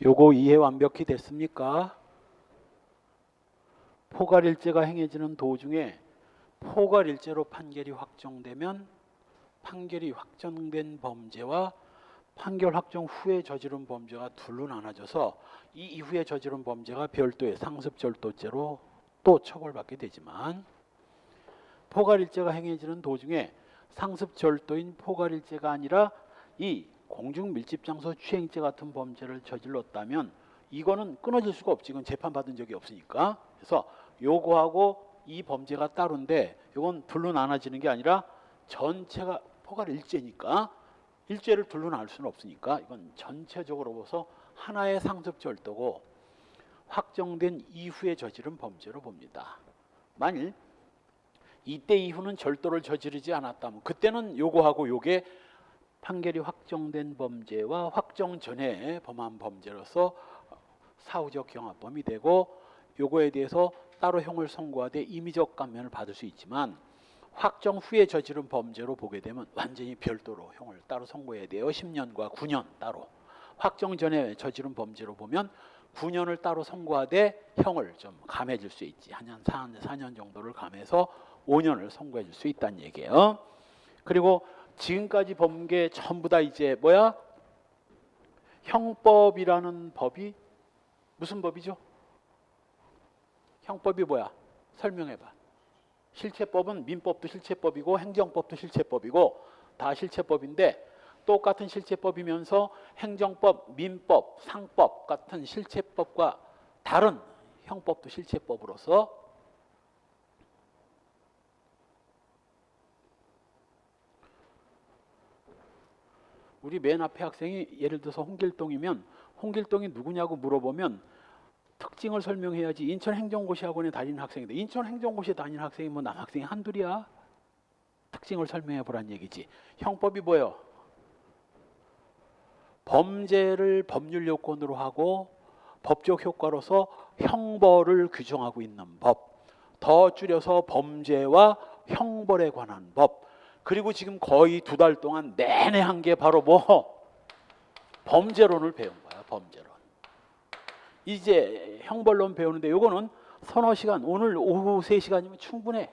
요거 이해 완벽히 됐습니까? 포괄일죄가 행해지는 도중에 포괄일죄로 판결이 확정되면 판결이 확정된 범죄와 판결 확정 후에 저지른 범죄가 둘로 나눠져서 이 이후에 저지른 범죄가 별도의 상습절도죄로 또 처벌받게 되지만, 포괄일죄가 행해지는 도중에 상습절도인 포괄일죄가 아니라 이 공중밀집장소 추행죄 같은 범죄를 저질렀다면 이거는 끊어질 수가 없지. 이건 재판받은 적이 없으니까. 그래서 요거하고 이 범죄가 따로인데 이건 둘로 나눠지는 게 아니라 전체가 포괄일죄니까 일죄를 둘로 나눌 수는 없으니까 이건 전체적으로 봐서 하나의 상습절도고 확정된 이후에 저지른 범죄로 봅니다. 만일 이때 이후는 절도를 저지르지 않았다면 그때는 요거하고 요게 판결이 확정된 범죄와 확정 전에 범한 범죄로서 사후적 경합범이 되고, 요거에 대해서 따로 형을 선고하되 임의적 감면을 받을 수 있지만 확정 후에 저지른 범죄로 보게 되면 완전히 별도로 형을 따로 선고해야 돼요. 10년과 9년 따로. 확정 전에 저지른 범죄로 보면 9년을 따로 선고하되 형을 좀 감해줄 수 있지. 한 4년 정도를 감해서 5년을 선고해 줄 수 있다는 얘기예요. 그리고 지금까지 본 게 전부 다 이제 뭐야? 형법이라는 법이 무슨 법이죠? 형법이 뭐야? 설명해봐. 실체법은 민법도 실체법이고 행정법도 실체법이고 다 실체법인데, 똑같은 실체법이면서 행정법, 민법, 상법 같은 실체법과 다른 형법도 실체법으로서 우리 맨 앞에 학생이 예를 들어서 홍길동이면 홍길동이 누구냐고 물어보면 특징을 설명해야지. 인천행정고시학원에 다니는 학생인데 인천행정고시에 다니는 학생이 뭐 남학생이 한둘이야? 특징을 설명해 보란 얘기지. 형법이 뭐예요? 범죄를 법률 요건으로 하고 법적 효과로서 형벌을 규정하고 있는 법. 더 줄여서 범죄와 형벌에 관한 법. 그리고 지금 거의 2달 동안 내내 한 게 바로 뭐? 범죄론을 배운 거야. 범죄론. 이제 형벌론 배우는데 요거는 서너 시간, 오늘 오후 3시간이면 충분해.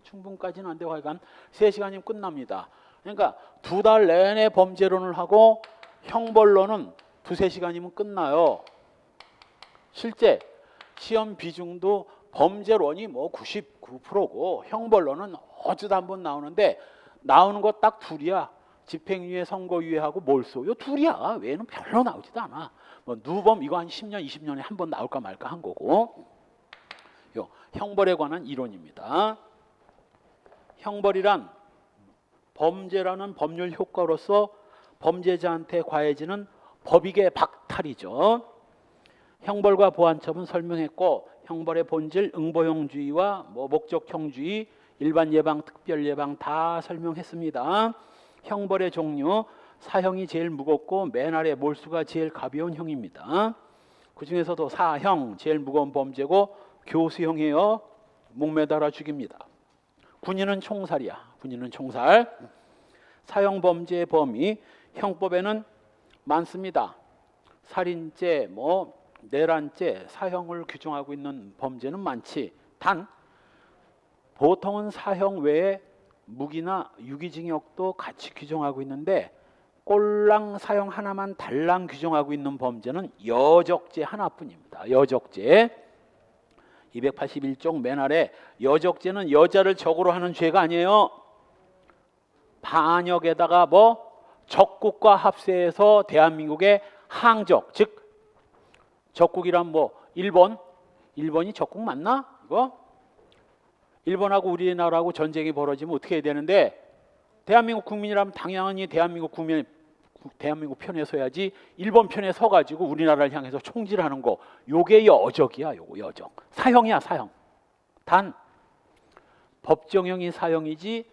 충분까지는 안 되고 하여간 3시간이면 끝납니다. 그러니까 2달 내내 범죄론을 하고 형벌론은 2-3시간이면 끝나요. 실제 시험 비중도 범죄론이 뭐 99%고 형벌론은 어쩌다 한번 나오는데 나오는 거 딱 둘이야. 집행유예, 선고유예하고 몰수. 요 둘이야. 외에는 별로 나오지도 않아. 뭐 누범 이거 한 10년, 20년에 한 번 나올까 말까 한 거고. 요 형벌에 관한 이론입니다. 형벌이란 범죄라는 법률 효과로서 범죄자한테 가해지는 법익의 박탈이죠. 형벌과 보완처분 설명했고, 형벌의 본질, 응보형주의와 뭐 목적형주의, 일반 예방, 특별 예방 다 설명했습니다. 형벌의 종류, 사형이 제일 무겁고 맨 아래 몰수가 제일 가벼운 형입니다. 그 중에서도 사형 제일 무거운 범죄고 교수형이에요. 목매달아 죽입니다. 군인은 총살이야. 군인은 총살. 사형 범죄의 범위, 형법에는 많습니다. 살인죄, 뭐 내란죄, 사형을 규정하고 있는 범죄는 많지. 단 보통은 사형 외에 무기나 유기징역도 같이 규정하고 있는데 꼴랑 사형 하나만 달랑 규정하고 있는 범죄는 여적죄 하나뿐입니다. 여적죄. 281종 맨 아래 여적죄는 여자를 적으로 하는 죄가 아니에요. 반역에다가 뭐 적국과 합세해서 대한민국의 항적, 즉 적국이란 뭐 일본이 적국 맞나? 이거? 일본하고 우리나라하고 전쟁이 벌어지면 어떻게 해야 되는데, 대한민국 국민이라면 당연히 대한민국 편에 서야지. 일본 편에 서가지고 우리나라를 향해서 총질하는 거, 요게 여적이야. 요거 여적. 사형이야. 사형. 단 법정형이 사형이지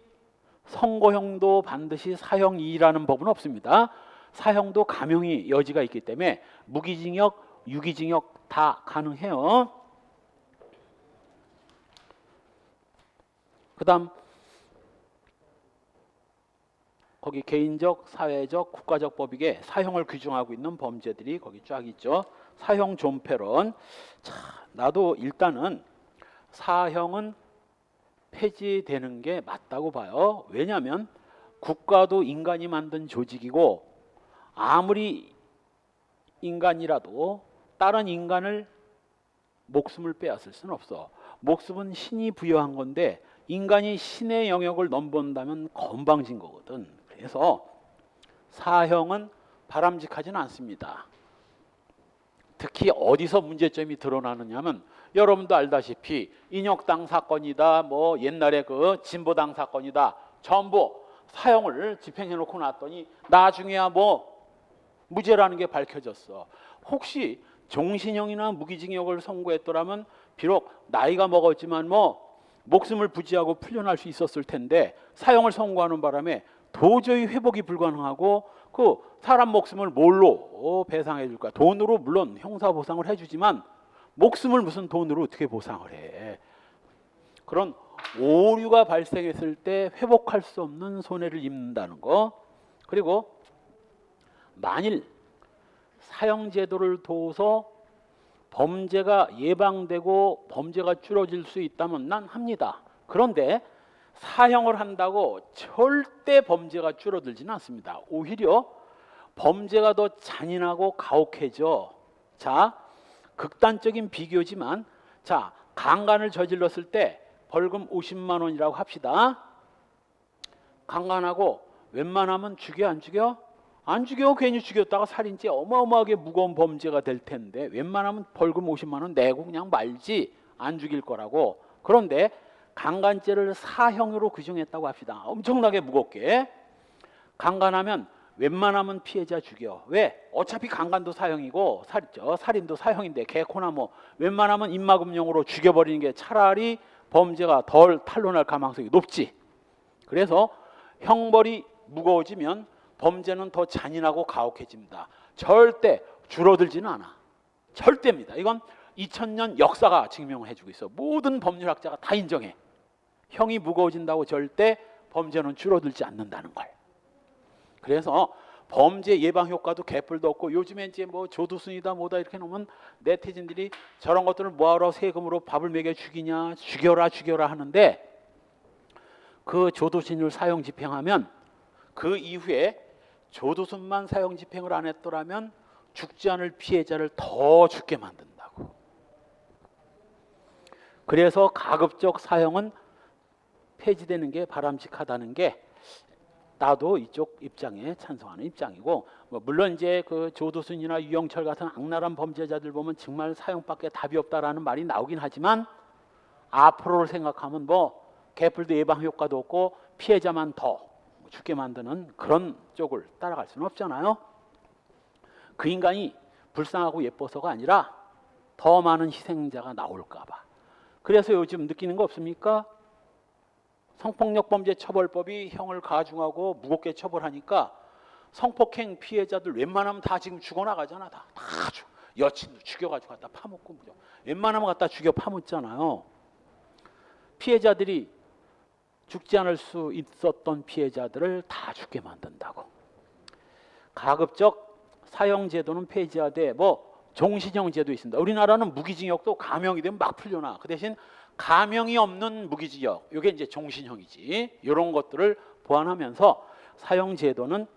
선고형도 반드시 사형이라는 법은 없습니다. 사형도 감형이 여지가 있기 때문에 무기징역, 유기징역 다 가능해요. 그 다음 거기 개인적, 사회적, 국가적 법익에 사형을 규정하고 있는 범죄들이 거기 쫙 있죠. 사형 존폐론. 자, 나도 일단은 사형은 폐지되는 게 맞다고 봐요. 왜냐하면 국가도 인간이 만든 조직이고 아무리 인간이라도 다른 인간을 목숨을 빼앗을 수는 없어. 목숨은 신이 부여한 건데 인간이 신의 영역을 넘본다면 건방진 거거든. 그래서 사형은 바람직하지는 않습니다. 특히 어디서 문제점이 드러나느냐면 여러분도 알다시피 인혁당 사건이다, 뭐 옛날에 그 진보당 사건이다, 전부 사형을 집행해 놓고 났더니 나중에야 뭐 무죄라는 게 밝혀졌어. 혹시 종신형이나 무기징역을 선고했더라면 비록 나이가 먹었지만 뭐 목숨을 부지하고 풀려날 수 있었을 텐데 사형을 선고하는 바람에 도저히 회복이 불가능하고 그 사람 목숨을 뭘로 배상해 줄까? 돈으로 물론 형사보상을 해주지만 목숨을 무슨 돈으로 어떻게 보상을 해? 그런 오류가 발생했을 때 회복할 수 없는 손해를 입는다는 거. 그리고 만일 사형제도를 둬서 범죄가 예방되고 범죄가 줄어들 수 있다면 난 합니다. 그런데 사형을 한다고 절대 범죄가 줄어들지는 않습니다. 오히려 범죄가 더 잔인하고 가혹해져. 자, 극단적인 비교지만 자, 강간을 저질렀을 때 벌금 50만 원이라고 합시다. 강간하고 웬만하면 죽여 안 죽여? 안 죽여. 괜히 죽였다가 살인죄 어마어마하게 무거운 범죄가 될 텐데 웬만하면 벌금 50만 원 내고 그냥 말지 안 죽일 거라고. 그런데 강간죄를 사형으로 규정했다고 합시다. 엄청나게 무겁게. 강간하면 웬만하면 피해자 죽여. 왜? 어차피 강간도 사형이고 살인도 사형인데 개코나 뭐 웬만하면 입막음용으로 죽여버리는 게 차라리 범죄가 덜 탄로날 가능성이 높지. 그래서 형벌이 무거워지면 범죄는 더 잔인하고 가혹해집니다. 절대 줄어들지는 않아. 절대입니다. 이건 2000년 역사가 증명해주고 있어. 모든 법률학자가 다 인정해. 형이 무거워진다고 절대 범죄는 줄어들지 않는다는 걸. 그래서 범죄 예방 효과도 개뿔도 없고 요즘에 이제 뭐 조두순이다 뭐다 이렇게 놓으면 네티즌들이 저런 것들을 뭐하러 세금으로 밥을 먹여 죽이냐, 죽여라 하는데 그 조두순을 사형 집행하면 그 이후에 조두순만 사형 집행을 안 했더라면 죽지 않을 피해자를 더 죽게 만든다고. 그래서 가급적 사형은 폐지되는 게 바람직하다는 게 나도 이쪽 입장에 찬성하는 입장이고, 뭐 물론 이제 그 조두순이나 유영철 같은 악랄한 범죄자들 보면 정말 사형밖에 답이 없다라는 말이 나오긴 하지만 앞으로를 생각하면 뭐 개뿔도 예방 효과도 없고 피해자만 더 죽게 만드는 그런 쪽을 따라갈 수는 없잖아요. 그 인간이 불쌍하고 예뻐서가 아니라 더 많은 희생자가 나올까 봐. 그래서 요즘 느끼는 거 없습니까? 성폭력범죄 처벌법이 형을 가중하고 무겁게 처벌하니까 성폭행 피해자들 웬만하면 다 지금 죽어나가잖아. 다 여친도 죽여가지고 갖다 파묻고 웬만하면 갖다 죽여 파묻잖아요. 피해자들이 죽지 않을 수 있었던 피해자들을 다 죽게 만든다고. 가급적 사형제도는 폐지하되 뭐 종신형 제도 있습니다. 우리나라는 무기징역도 감형이 되면 막 풀려나. 그 대신 감형이 없는 무기징역, 이게 이제 종신형이지. 이런 것들을 보완하면서 사형제도는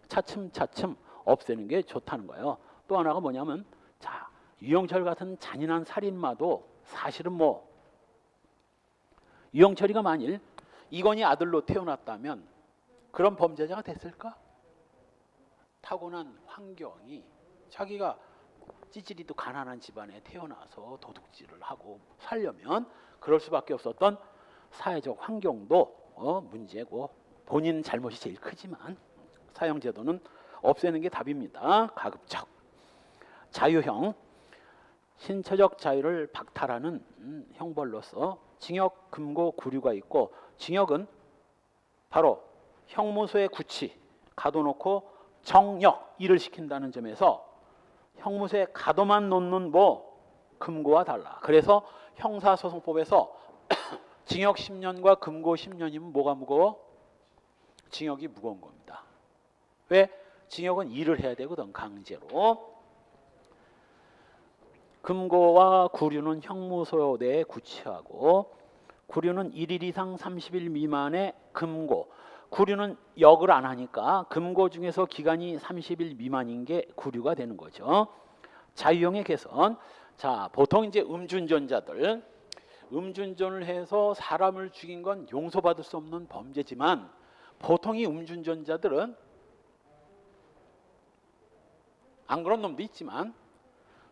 차츰차츰 없애는 게 좋다는 거예요. 또 하나가 뭐냐면, 자, 유영철 같은 잔인한 살인마도 사실은 뭐 유영철이가 만일 이건희 아들로 태어났다면 그런 범죄자가 됐을까? 타고난 환경이 자기가 찌질이도 가난한 집안에 태어나서 도둑질을 하고 살려면 그럴 수밖에 없었던 사회적 환경도 문제고 본인 잘못이 제일 크지만 사형제도는 없애는 게 답입니다. 가급적. 자유형, 신체적 자유를 박탈하는 형벌로서 징역, 금고, 구류가 있고, 징역은 바로 형무소의 구치, 가둬놓고 정역, 일을 시킨다는 점에서 형무소에 가둬만 놓는 뭐 금고와 달라. 그래서 형사소송법에서 징역 10년과 금고 10년이면 뭐가 무거워? 징역이 무거운 겁니다. 왜? 징역은 일을 해야 되거든, 강제로. 금고와 구류는 형무소 내에 구치하고, 구류는 1일 이상 30일 미만의 금고. 구류는 역을 안 하니까 금고 중에서 기간이 30일 미만인 게 구류가 되는 거죠. 자유형의 개선. 자, 보통 이제 음주운전자들, 음주운전을 해서 사람을 죽인 건 용서받을 수 없는 범죄지만, 보통 이 음주운전자들은 안 그런 놈도 있지만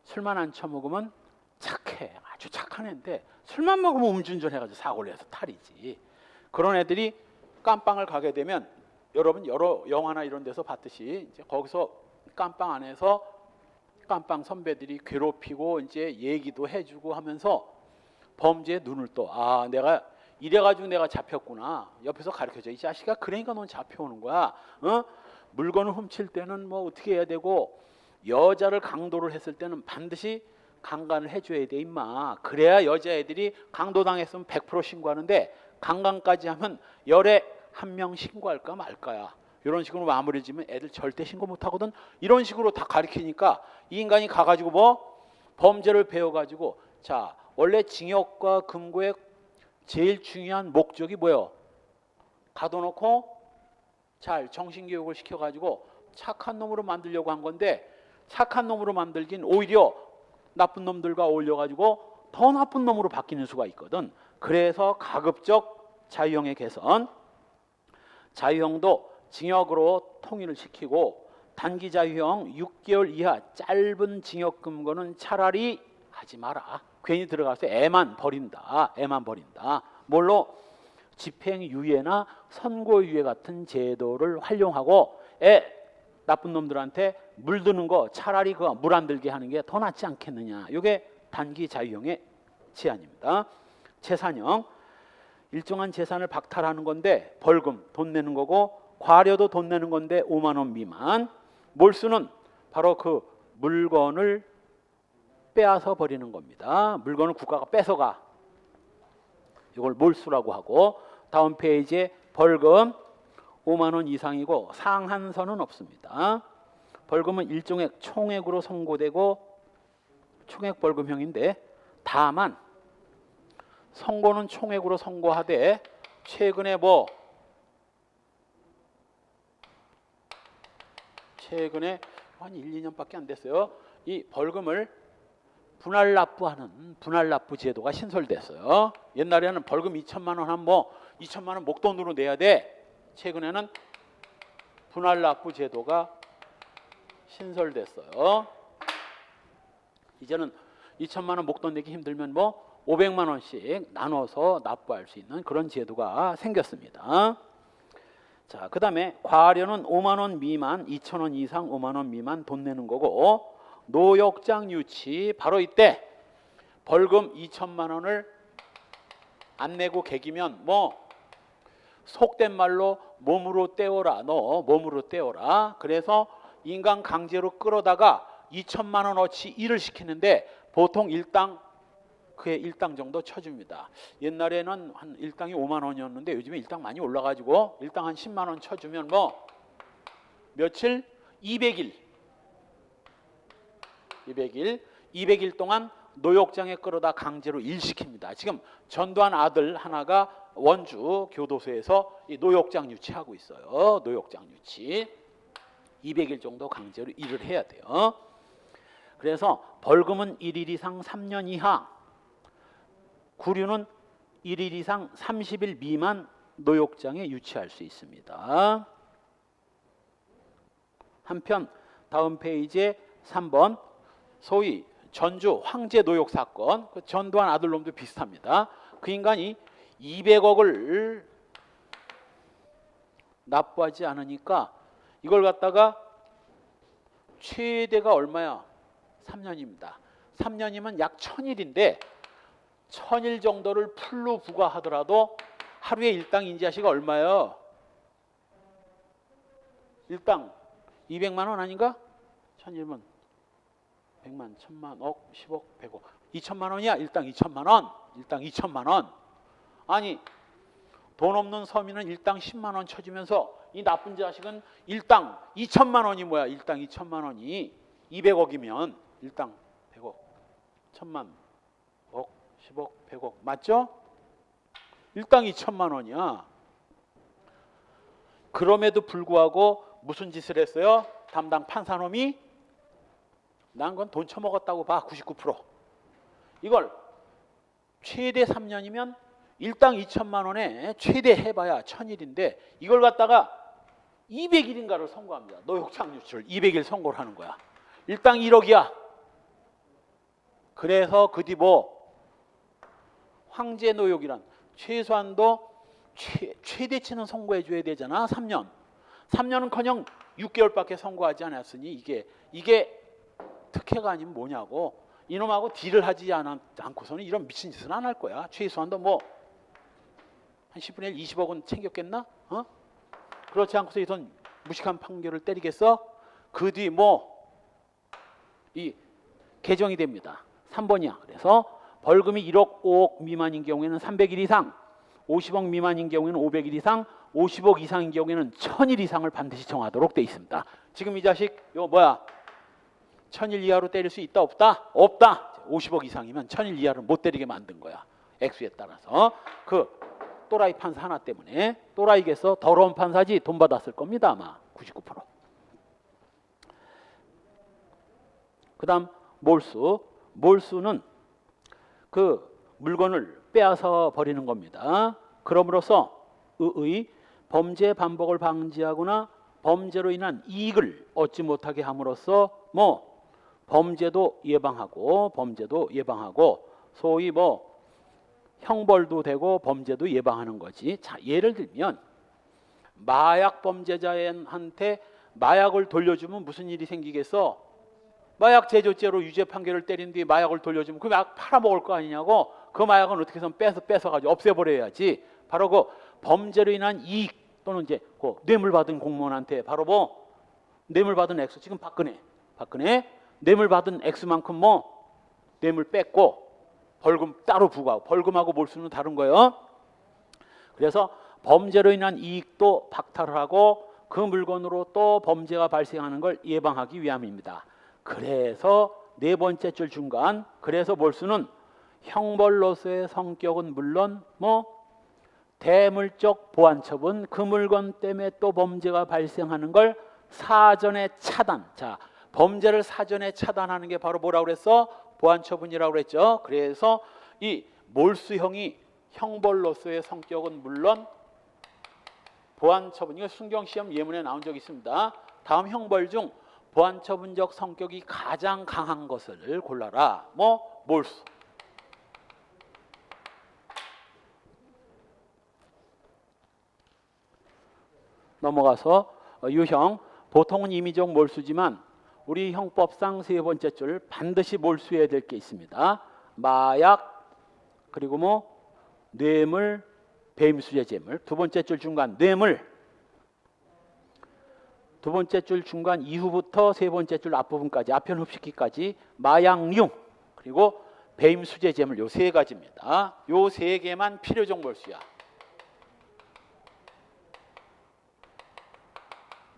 술만 안 처먹으면 착해, 아주 착한 애인데 술만 먹으면 음주운전 해가지고 사고를 해서 탈이지. 그런 애들이 깜빵을 가게 되면, 여러분 여러 영화나 이런 데서 봤듯이 이제 거기서 깜빵 안에서 깜빵 선배들이 괴롭히고 이제 얘기도 해주고 하면서 범죄에 눈을 떠. 아, 내가 이래가지고 내가 잡혔구나. 옆에서 가르쳐줘. 이 자식아, 그러니까 넌 잡혀오는 거야. 어? 물건을 훔칠 때는 뭐 어떻게 해야 되고, 여자를 강도를 했을 때는 반드시 강간을 해줘야 돼, 임마. 그래야 여자애들이 강도당했으면 100% 신고하는데, 강간까지 하면 열에 한 명 신고할까 말까야. 이런 식으로 마무리 지면 애들 절대 신고 못하거든. 이런 식으로 다 가르치니까 이 인간이 가가지고 뭐 범죄를 배워가지고, 자, 원래 징역과 금고의 제일 중요한 목적이 뭐예요? 가둬놓고 잘 정신교육을 시켜가지고 착한 놈으로 만들려고 한 건데, 착한 놈으로 만들긴 오히려 나쁜 놈들과 어울려가지고 더 나쁜 놈으로 바뀌는 수가 있거든. 그래서 가급적 자유형의 개선. 자유형도 징역으로 통일을 시키고, 단기 자유형 6개월 이하 짧은 징역 금고는 차라리 하지 마라. 괜히 들어가서 애만 버린다. 애만 버린다. 뭘로? 집행유예나 선고유예 같은 제도를 활용하고 나쁜 놈들한테 물드는 거 차라리 그거 물 안 들게 하는 게 더 낫지 않겠느냐. 이게 단기 자유형의 제안입니다. 재산형. 일정한 재산을 박탈하는 건데 벌금, 돈 내는 거고, 과료도 돈 내는 건데 5만 원 미만. 몰수는 바로 그 물건을 빼앗아 버리는 겁니다. 물건을 국가가 뺏어가. 이걸 몰수라고 하고, 다음 페이지에 벌금 5만 원 이상이고 상한선은 없습니다. 벌금은 일종의 총액으로 선고되고 총액 벌금형인데, 다만 선고는 총액으로 선고하되 최근에 한 1, 2년밖에 안 됐어요. 이 벌금을 분할 납부하는 분할 납부 제도가 신설됐어요. 옛날에는 벌금 2천만 원 하면 2천만 원 목돈으로 내야 돼. 최근에는 분할 납부 제도가 신설됐어요. 이제는 2천만 원 목돈 내기 힘들면 500만 원씩 나눠서 납부할 수 있는 그런 제도가 생겼습니다. 자, 그 다음에 과료는 5만 원 미만, 2천 원 이상 5만 원 미만 돈 내는 거고, 노역장 유치, 바로 이때 벌금 2천만 원을 안 내고 개기면 속된 말로 몸으로 떼어라. 너 몸으로 떼어라. 그래서 인간 강제로 끌어다가 2천만 원어치 일을 시키는데 보통 그의 일당 정도 쳐줍니다. 옛날에는 한 일당이 5만 원이었는데 요즘에 일당 많이 올라가지고 일당 한 10만 원 쳐주면 며칠? 200일 동안 노역장에 끌어다 강제로 일시킵니다. 지금 전두환 아들 하나가 원주 교도소에서 이 노역장 유치하고 있어요. 노역장 유치. 200일 정도 강제로 일을 해야 돼요. 그래서 벌금은 1일 이상 3년 이하, 구류는 1일 이상 30일 미만 노역장에 유치할 수 있습니다. 한편 다음 페이지에 3번 소위 전주 황제 노역 사건, 그 전두환 아들놈도 비슷합니다. 그 인간이 200억을 납부하지 않으니까 이걸 갖다가 최대가 얼마야? 3년입니다. 3년이면 약 1000일인데 1000일 정도를 풀로 부과하더라도 하루에 일당 인지하시가 얼마예요? 일당 200만 원 아닌가? 1000일이면 100만, 1000만, 억, 10억, 100억, 2천만 원이야. 일당 2천만 원. 일당 2천만 원. 아니 돈 없는 서민은 일당 10만 원 쳐주면서 이 나쁜 자식은 일당 2천만 원이 뭐야? 일당 2천만 원이 200억이면 일당 100억, 1000만, 억, 10억, 100억 맞죠? 일당 2천만 원이야. 그럼에도 불구하고 무슨 짓을 했어요? 담당 판사놈이 난 건 돈 처먹었다고 봐. 99%. 이걸 최대 3년이면 일당 2천만 원에 최대 해봐야 1000일인데 이걸 갖다가 200일인가를 선고합니다. 노역장 유출 200일 선고를 하는 거야. 일당 1억이야. 그래서 그 뒤 뭐 황제 노역이란 최소한도 최대치는 선고해 줘야 되잖아. 3년. 3년은커녕 6개월밖에 선고하지 않았으니 이게 특혜가 아니면 뭐냐고. 이놈하고 딜을 하지 않고서는 이런 미친 짓은 안 할 거야. 최소한도 뭐 한 10분의 1, 20억은 챙겼겠나? 그렇지 않고서 이런 무식한 판결을 때리겠어? 그 뒤 뭐 이 개정이 됩니다. 3번이야. 그래서 벌금이 1억 5억 미만인 경우에는 300일 이상, 50억 미만인 경우에는 500일 이상, 50억 이상인 경우에는 1000일 이상을 반드시 정하도록 돼 있습니다. 지금 이 자식 요 뭐야? 1000일 이하로 때릴 수 있다 없다? 없다. 50억 이상이면 1000일 이하를 못 때리게 만든 거야. 액수에 따라서. 그 또라이 판사 하나 때문에. 또라이겠어? 더러운 판사지 돈 받았을 겁니다. 아마 99%. 그 다음 몰수. 몰수는 그 물건을 빼앗아 버리는 겁니다. 그럼으로써 의의 범죄 반복을 방지하거나 범죄로 인한 이익을 얻지 못하게 함으로써 뭐 범죄도 예방하고 소위 뭐 형벌도 되고 범죄도 예방하는 거지. 자, 예를 들면 마약 범죄자한테 마약을 돌려주면 무슨 일이 생기겠어? 마약 제조죄로 유죄 판결을 때린 뒤에 마약을 돌려주면 그 마약 팔아먹을 거 아니냐고. 그 마약은 어떻게 해서 뺏어가지고 없애버려야지. 바로 그 범죄로 인한 이익 또는 이제 그 뇌물 받은 공무원한테 바로 뭐 뇌물 받은 액수 지금 박근혜 뇌물 받은 액수만큼 뭐 뇌물 뺐고 벌금 따로 부과하고 벌금하고 몰수는 다른 거예요. 그래서 범죄로 인한 이익도 박탈을 하고 그 물건으로 또 범죄가 발생하는 걸 예방하기 위함입니다. 그래서 네 번째 줄 중간 그래서 몰수는 형벌로서의 성격은 물론 뭐 대물적 보완처분 그 물건 때문에 또 범죄가 발생하는 걸 사전에 차단. 자, 범죄를 사전에 차단하는 게 바로 뭐라고 그랬어? 보완처분이라고 그랬죠. 그래서 이 몰수형이 형벌로서의 성격은 물론 보완처분. 이거 순경시험 예문에 나온 적이 있습니다. 다음 형벌 중 보완처분적 성격이 가장 강한 것을 골라라. 뭐 몰수. 넘어가서 유형. 보통은 임의적 몰수지만 우리 형법상 세 번째 줄 반드시 몰수해야 될 게 있습니다. 마약 그리고 뭐 뇌물, 배임수재 재물. 두 번째 줄 중간 뇌물. 두 번째 줄 중간 이후부터 세 번째 줄 앞부분까지 아편 흡식기까지 마약류 그리고 배임수재 재물 요 세 가지입니다. 요 세 개만 필요적 몰수야.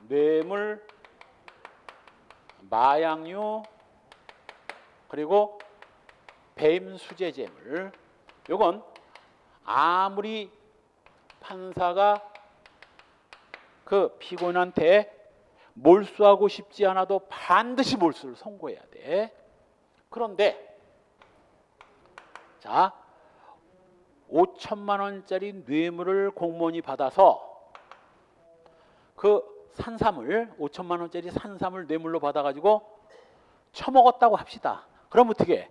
뇌물, 마약류 그리고 배임수재 재물. 요건 아무리 판사가 그 피고인한테 몰수하고 싶지 않아도 반드시 몰수를 선고해야 돼. 그런데 자 5천만 원짜리 뇌물을 공무원이 받아서 그 산삼을 5천만 원짜리 산삼을 뇌물로 받아가지고 처먹었다고 합시다. 그럼 어떻게 해?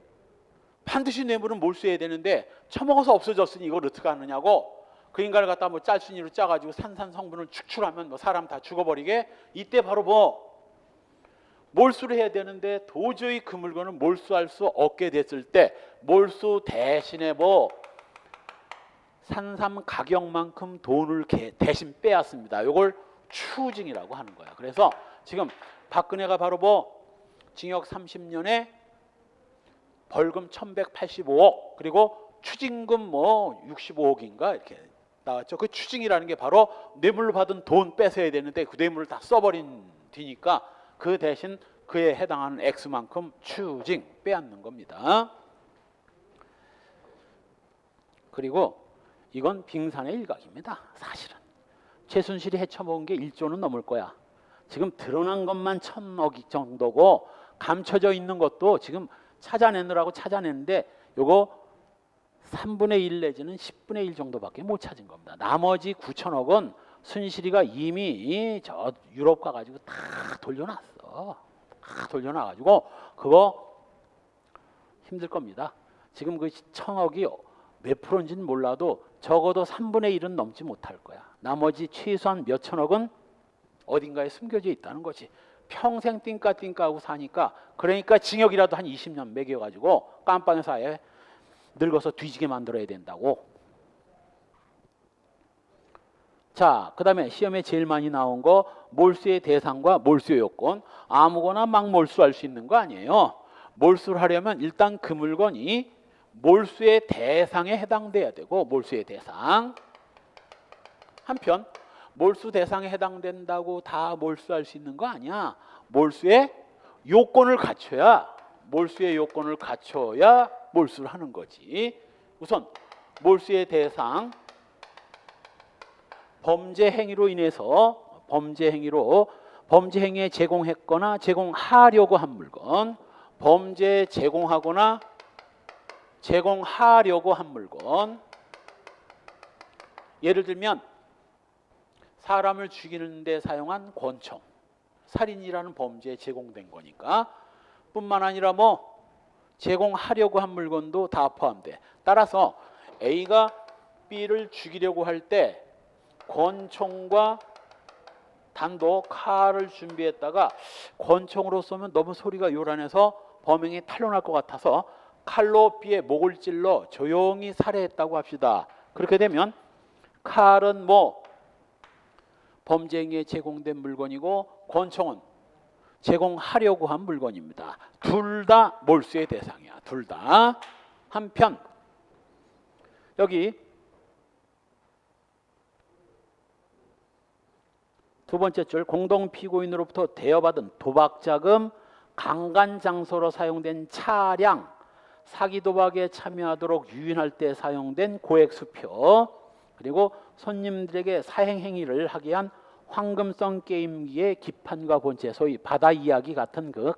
반드시 뇌물은 몰수해야 되는데 처먹어서 없어졌으니 이걸 어떻게 하느냐고. 그 인간을 갖다 뭐 짤순이로 짜가지고 산산 성분을 축출하면 뭐 사람 다 죽어버리게. 이때 바로 뭐 몰수를 해야 되는데 도저히 그 물건을 몰수할 수 없게 됐을 때 몰수 대신에 뭐 산삼 가격만큼 돈을 대신 빼앗습니다. 이걸 추징이라고 하는 거야. 그래서 지금 박근혜가 바로 뭐 징역 30년에 벌금 1185억 그리고 추징금 뭐 65억인가 이렇게 나왔죠. 그 추징이라는 게 바로 뇌물로 받은 돈 뺏어야 되는데 그 뇌물을 다 써버린 뒤니까 그 대신 그에 해당하는 액수만큼 추징 빼앗는 겁니다. 그리고 이건 빙산의 일각입니다. 사실은 최순실이 헤쳐먹은 게 1조는 넘을 거야. 지금 드러난 것만 1,000억 정도고 감춰져 있는 것도 지금 찾아내느라고 찾아내는데 요거 3분의 1 내지는 10분의 1 정도밖에 못 찾은 겁니다. 나머지 9천억은 순실이가 이미 저 유럽 가가지고 다 돌려놨어. 다 돌려놔가지고 그거 힘들 겁니다. 지금 그 1,000억이 몇 프로인지는 몰라도 적어도 3분의 1은 넘지 못할 거야. 나머지 최소한 몇 천억은 어딘가에 숨겨져 있다는 거지. 평생 띵까띵까하고 사니까 그러니까 징역이라도 한 20년 매겨가지고 깜빵의 사회에 늙어서 뒤지게 만들어야 된다고. 자, 그 다음에 시험에 제일 많이 나온 거 몰수의 대상과 몰수의 요건. 아무거나 막 몰수할 수 있는 거 아니에요. 몰수를 하려면 일단 그 물건이 몰수의 대상에 해당돼야 되고 몰수의 대상. 한편 몰수 대상에 해당된다고 다 몰수할 수 있는 거 아니야. 몰수의 요건을 갖춰야 몰수를 하는 거지. 우선 몰수의 대상, 범죄 행위로 인해서 범죄 행위에 제공했거나 제공하려고 한 물건, 범죄에 제공하거나 제공하려고 한 물건. 예를 들면 사람을 죽이는 데 사용한 권총, 살인이라는 범죄에 제공된 거니까. 뿐만 아니라 뭐 제공하려고 한 물건도 다 포함돼. 따라서 A가 B를 죽이려고 할 때 권총과 단도 칼을 준비했다가 권총으로 쏘면 너무 소리가 요란해서 범행이 탄로날 것 같아서 칼로 B의 목을 찔러 조용히 살해했다고 합시다. 그렇게 되면 칼은 뭐 범죄 행위에 제공된 물건이고 권총은 제공하려고 한 물건입니다. 둘 다 몰수의 대상이야. 둘 다. 한편 여기 두 번째 줄 공동 피고인으로부터 대여받은 도박자금, 강간장소로 사용된 차량, 사기 도박에 참여하도록 유인할 때 사용된 고액수표, 그리고 손님들에게 사행 행위를 하게 한 황금성 게임기의 기판과 본체, 소위 바다 이야기 같은 그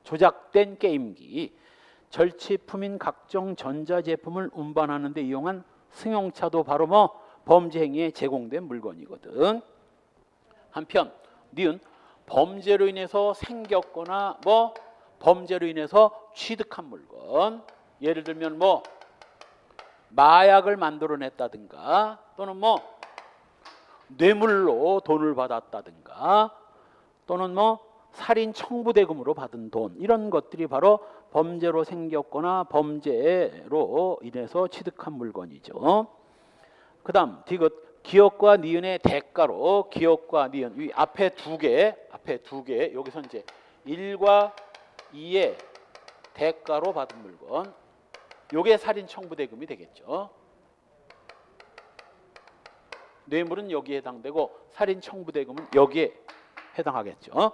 조작된 게임기, 절취품인 각종 전자제품을 운반하는 데 이용한 승용차도 바로 뭐 범죄 행위에 제공된 물건이거든. 한편 니은 범죄로 인해서 생겼거나 뭐 범죄로 인해서 취득한 물건, 예를 들면 뭐 마약을 만들어냈다든가 또는 뭐 뇌물로 돈을 받았다든가 또는 뭐 살인 청부대금으로 받은 돈, 이런 것들이 바로 범죄로 생겼거나 범죄로 인해서 취득한 물건이죠. 그 다음 디귿 기업과 니은의 대가로, 기업과 니은 이 앞에 두 개 여기서 이제 1과 2의 대가로 받은 물건, 요게 살인 청부대금이 되겠죠. 뇌물은 여기에 해당되고 살인 청부대금은 여기에 해당하겠죠.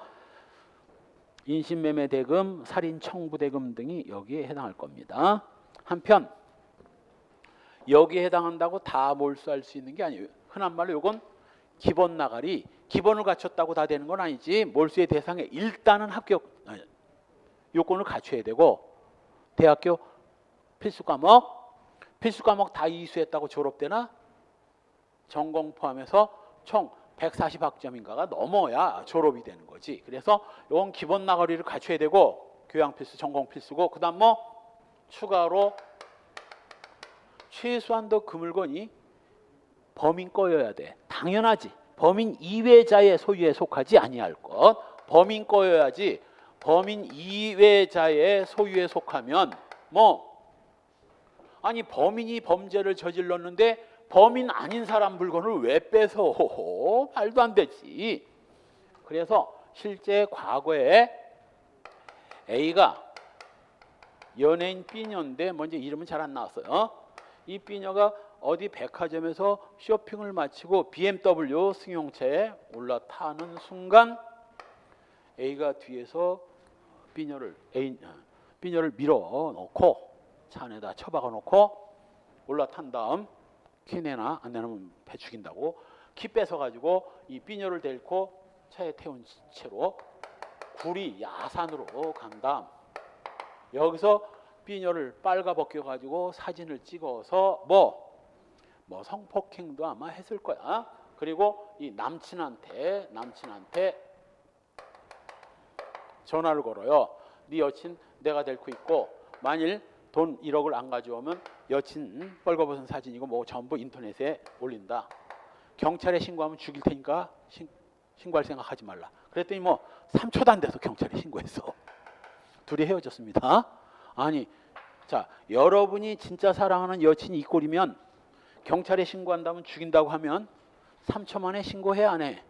인신매매 대금, 살인 청부대금 등이 여기에 해당할 겁니다. 한편 여기에 해당한다고 다 몰수할 수 있는 게 아니에요. 흔한 말로 이건 기본 나가리, 기본을 갖췄다고 다 되는 건 아니지. 몰수의 대상에 일단은 합격 요건을 갖춰야 되고, 대학교 필수 과목 다 이수했다고 졸업되나? 전공 포함해서 총 140학점인가가 넘어야 졸업이 되는 거지. 그래서 이건 기본 나가리를 갖춰야 되고, 교양 필수, 전공 필수고, 그 다음 뭐 추가로 최소한도 그 물건이 범인 거여야 돼. 당연하지. 범인 이외자의 소유에 속하지 아니할 것. 범인 거여야지. 범인 이외자의 소유에 속하면 뭐 아니 범인이 범죄를 저질렀는데 범인 아닌 사람 물건을 왜 뺏어? 말도 안 되지. 그래서 실제 과거에 A가 연예인 B녀인데 먼저 이름은 잘 안 나왔어요. 이 B녀가 어디 백화점에서 쇼핑을 마치고 BMW 승용차에 올라타는 순간 A가 뒤에서 B녀를 밀어 놓고 차 안에다 처박아 놓고 올라탄 다음 키 내나 안 내면 배 죽인다고 키 뺏어 가지고 이 B녀를 데리고 차에 태운 채로 구리 야산으로 간 다음 여기서 B녀를 빨가 벗겨 가지고 사진을 찍어서 뭐 성폭행도 아마 했을 거야. 그리고 이 남친한테 전화를 걸어요. 네 여친 내가 데리고 있고 만일 돈 1억을 안 가져오면 여친 뻘거벗은 사진이고 뭐 전부 인터넷에 올린다. 경찰에 신고하면 죽일 테니까 신고할 생각하지 말라. 그랬더니 뭐 3초도 안 돼서 경찰에 신고했어. 둘이 헤어졌습니다. 아니, 자, 여러분이 진짜 사랑하는 여친이 이 꼴이면 경찰에 신고한다면 죽인다고 하면 3초 만에 신고해 안 해?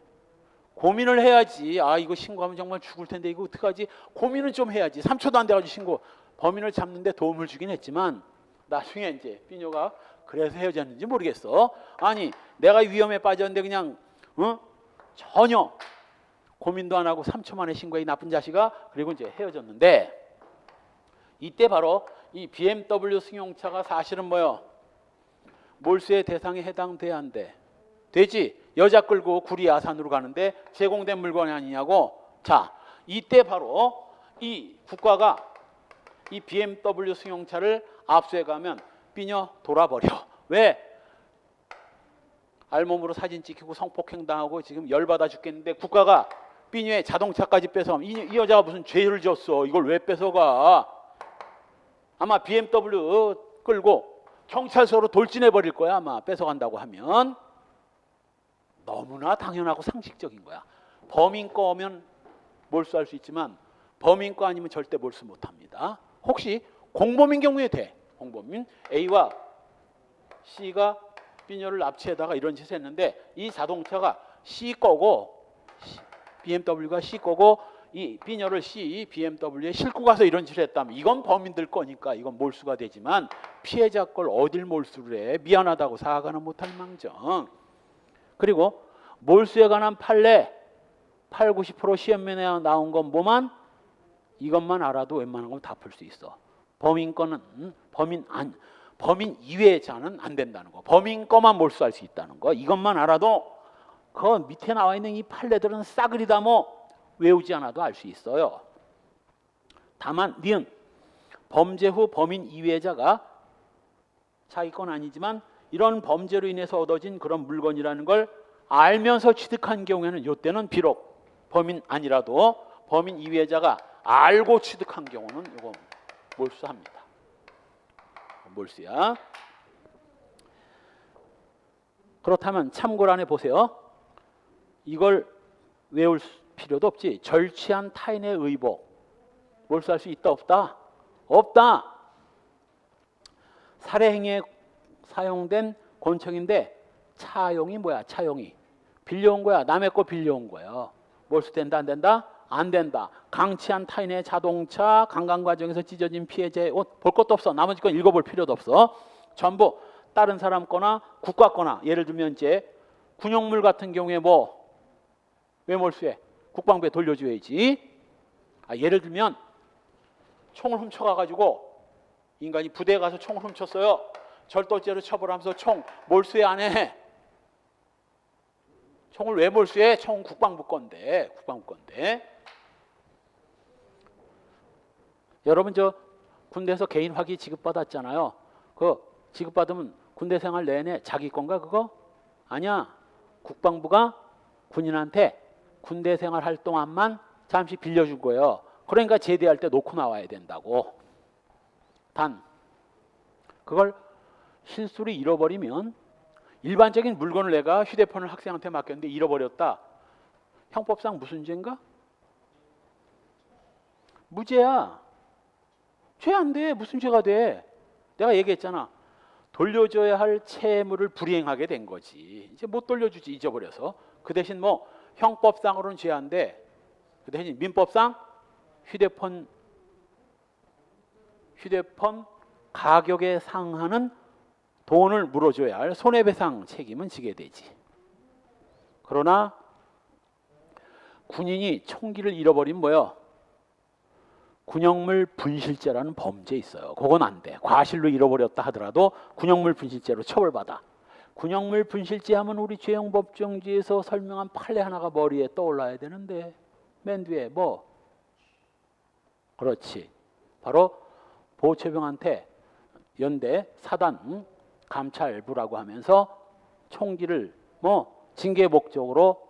고민을 해야지. 아, 이거 신고하면 정말 죽을 텐데 이거 어떡하지? 고민은 좀 해야지. 3초도 안 돼가지고 신고. 범인을 잡는데 도움을 주긴 했지만 나중에 이제 B녀가 그래서 헤어졌는지 모르겠어. 아니, 내가 위험에 빠졌는데 그냥 전혀 고민도 안 하고 3초 만에 신고해 이 나쁜 자식아. 그리고 이제 헤어졌는데 이때 바로 이 BMW 승용차가 사실은 뭐요? 몰수의 대상에 해당돼야 안 돼? 되지. 여자 끌고 구리 야산으로 가는데 제공된 물건이 아니냐고. 자, 이때 바로 이 국가가 이 BMW 승용차를 압수해 가면 B녀 돌아버려. 왜? 알몸으로 사진 찍히고 성폭행 당하고 지금 열받아 죽겠는데 국가가 B녀의 자동차까지 뺏어가면 이 여자가 무슨 죄를 졌어. 이걸 왜 뺏어가? 아마 BMW 끌고 경찰서로 돌진해 버릴 거야. 아마 뺏어간다고 하면. 너무나 당연하고 상식적인 거야. 범인 거면 몰수할 수 있지만 범인 거 아니면 절대 몰수 못합니다. 혹시 공범인 경우에 돼. 공범인 A와 C가 B녀를 납치해다가 이런 짓을 했는데 이 자동차가 C 거고 BMW가 C 거고 이 B녀를 BMW에 싣고 가서 이런 짓을 했다면 이건 범인들 거니까 이건 몰수가 되지만 피해자 걸 어딜 몰수를 해. 미안하다고 사과는 못할 망정. 그리고 몰수에 관한 판례 80~90% 시험면에 나온 건 뭐만? 이것만 알아도 웬만한 건 다 풀 수 있어. 범인 거는 범인 이외의 자는 안 된다는 거. 범인 거만 몰수할 수 있다는 거. 이것만 알아도 그 밑에 나와 있는 이 판례들은 싸그리다 뭐 외우지 않아도 알 수 있어요. 다만 니은 범죄 후 범인 이외의 자가 자기 건 아니지만 이런 범죄로 인해서 얻어진 그런 물건이라는 걸 알면서 취득한 경우에는 이때는 비록 범인 아니라도 범인 이외의 자가 알고 취득한 경우는 이거 몰수합니다. 몰수야. 그렇다면 참고란에 보세요. 이걸 외울 필요도 없지. 절취한 타인의 의복 몰수할 수 있다 없다? 없다. 살해 행위에 사용된 권총인데 차용이 뭐야? 차용이 빌려온 거야. 남의 거 빌려온 거예요. 몰수된다 안 된다? 안 된다. 강취한 타인의 자동차, 강간 과정에서 찢어진 피해자의 옷 볼 것도 없어. 나머지 건 읽어볼 필요도 없어. 전부 다른 사람 거나 국가 거나 예를 들면 이제 군용물 같은 경우에 뭐 왜 몰수해? 국방부에 돌려줘야지. 예를 들면 총을 훔쳐가가지고 인간이 부대에 가서 총을 훔쳤어요. 절도죄로 처벌하면서 총 몰수해 안 해? 총을 왜 몰수해? 총은 국방부 건데. 국방부 건데. 여러분 저 군대에서 개인 화기 지급받았잖아요. 그 지급받으면 군대 생활 내내 자기 건가 그거? 아니야. 국방부가 군인한테 군대 생활 할 동안만 잠시 빌려준 거예요. 그러니까 제대할 때 놓고 나와야 된다고. 단 그걸 실수로 잃어버리면 일반적인 물건을 내가 휴대폰을 학생한테 맡겼는데 잃어버렸다. 형법상 무슨 죄인가? 무죄야. 죄 안 돼. 무슨 죄가 돼? 내가 얘기했잖아. 돌려줘야 할 채무를 불이행하게 된 거지. 이제 못 돌려주지 잊어버려서. 그 대신 뭐 형법상으로는 죄 안 돼. 그 대신 민법상 휴대폰 가격에 상하는 돈을 물어줘야 할 손해배상 책임은 지게 되지. 그러나 군인이 총기를 잃어버리면 뭐요? 군용물 분실죄라는 범죄 있어요. 그건 안 돼. 과실로 잃어버렸다 하더라도 군용물 분실죄로 처벌받아. 군용물 분실죄 하면 우리 죄형법정지에서 설명한 판례 하나가 머리에 떠올라야 되는데 맨 뒤에 뭐? 그렇지. 바로 보초병한테 연대 사단 감찰부라고 하면서 총기를 뭐 징계 목적으로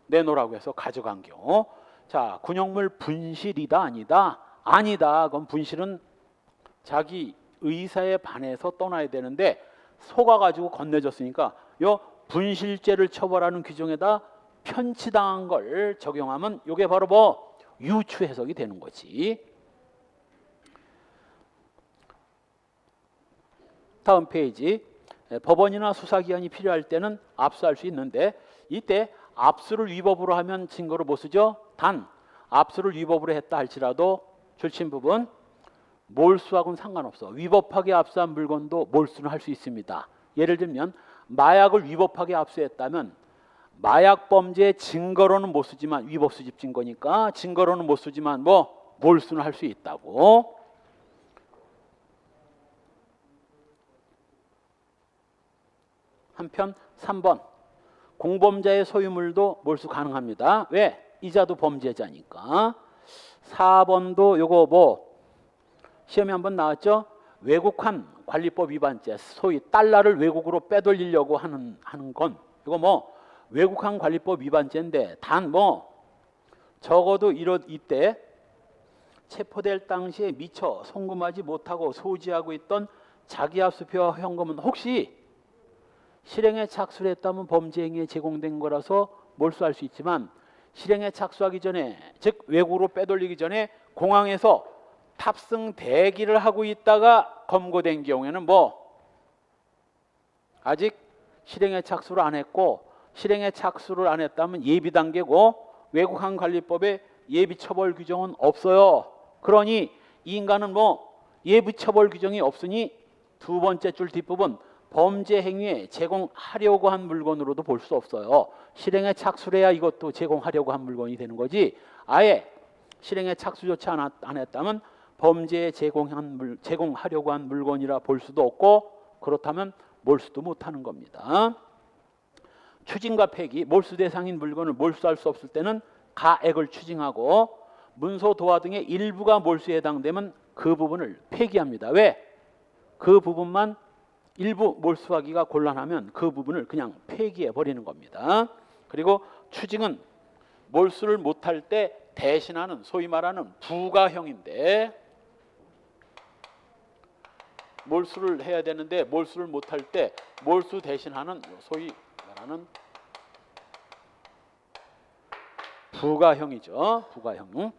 내놓으라고 해서 가져간 경우, 자, 군용물 분실이다 아니다? 아니다. 그럼 분실은 자기 의사에 반해서 떠나야 되는데 속아가지고 건네줬으니까 요 분실죄를 처벌하는 규정에다 편취당한 걸 적용하면 이게 바로 뭐 유추 해석이 되는 거지. 다음 페이지. 법원이나 수사기관이 필요할 때는 압수할 수 있는데 이때 압수를 위법으로 하면 증거로 못 쓰죠. 단 압수를 위법으로 했다 할지라도 줄친 부분 몰수하고는 상관없어. 위법하게 압수한 물건도 몰수는 할 수 있습니다. 예를 들면 마약을 위법하게 압수했다면 마약 범죄 증거로는 못 쓰지만 위법 수집 증거니까 증거로는 못 쓰지만 뭐 몰수는 할 수 있다고. 한편 3번 공범자의 소유물도 몰수 가능합니다. 왜? 이자도 범죄자니까. 4번도 요거 뭐 시험에 한번 나왔죠. 외국환 관리법 위반죄, 소위 달러를 외국으로 빼돌리려고 하는 건 이거 뭐 외국환 관리법 위반죄인데 단 뭐 적어도 이때 체포될 당시에 미처 송금하지 못하고 소지하고 있던 자기압수표와 현금은 혹시 실행에 착수를 했다면 범죄 행위에 제공된 거라서 몰수할 수 있지만 실행에 착수하기 전에, 즉 외국으로 빼돌리기 전에 공항에서 탑승 대기를 하고 있다가 검거된 경우에는 뭐 아직 실행에 착수를 안 했고 실행에 착수를 안 했다면 예비 단계고 외국환 관리법에 예비 처벌 규정은 없어요. 그러니 이 인간은 뭐 예비 처벌 규정이 없으니 두 번째 줄 뒷부분 범죄 행위에 제공하려고 한 물건으로도 볼 수 없어요. 실행에 착수를 해야 이것도 제공하려고 한 물건이 되는 거지. 아예 실행에 착수조차 안 했다면 범죄에 제공하려고 한 물건이라 볼 수도 없고 그렇다면 몰수도 못하는 겁니다. 추징과 폐기, 몰수 대상인 물건을 몰수할 수 없을 때는 가액을 추징하고 문서, 도화 등의 일부가 몰수에 해당되면 그 부분을 폐기합니다. 왜? 그 부분만 일부 몰수하기가 곤란하면 그 부분을 그냥 폐기해 버리는 겁니다. 그리고 추징은 몰수를 못할 때 대신하는 소위 말하는 부가형인데 몰수를 해야 되는데 몰수를 못할 때 몰수 대신하는 소위 말하는 부가형이죠. 부가형.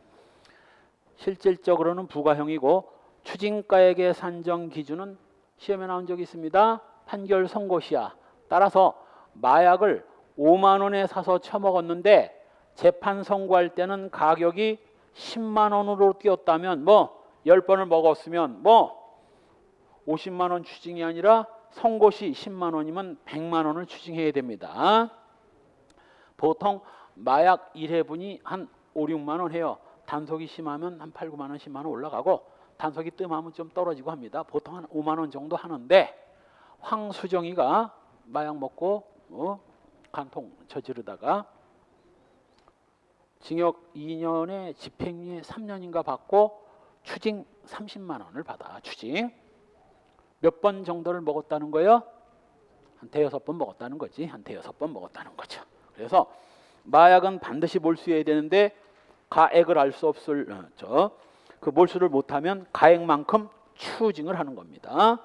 실질적으로는 부가형이고 추징가액의 산정 기준은 시험에 나온 적이 있습니다. 판결 선고 시야. 따라서 마약을 5만 원에 사서 처먹었는데 재판 선고할 때는 가격이 10만 원으로 뛰었다면 뭐 10번을 먹었으면 뭐 50만 원 추징이 아니라 선고 시 10만 원이면 100만 원을 추징해야 됩니다. 보통 마약 1회분이 한 5, 6만 원 해요. 단속이 심하면 한 8, 9만 원, 10만 원 올라가고 단속이 뜸하면 좀 떨어지고 합니다. 보통 한 5만 원 정도 하는데 황수정이가 마약 먹고 간통 저지르다가 징역 2년에 집행유예 3년인가 받고 추징 30만 원을 받아. 추징 몇 번 정도를 먹었다는 거예요? 한 대여섯 번 먹었다는 거지. 한 대여섯 번 먹었다는 거죠. 그래서 마약은 반드시 몰수해야 되는데 가액을 알 수 없을 그 몰수를 못하면 가액만큼 추징을 하는 겁니다.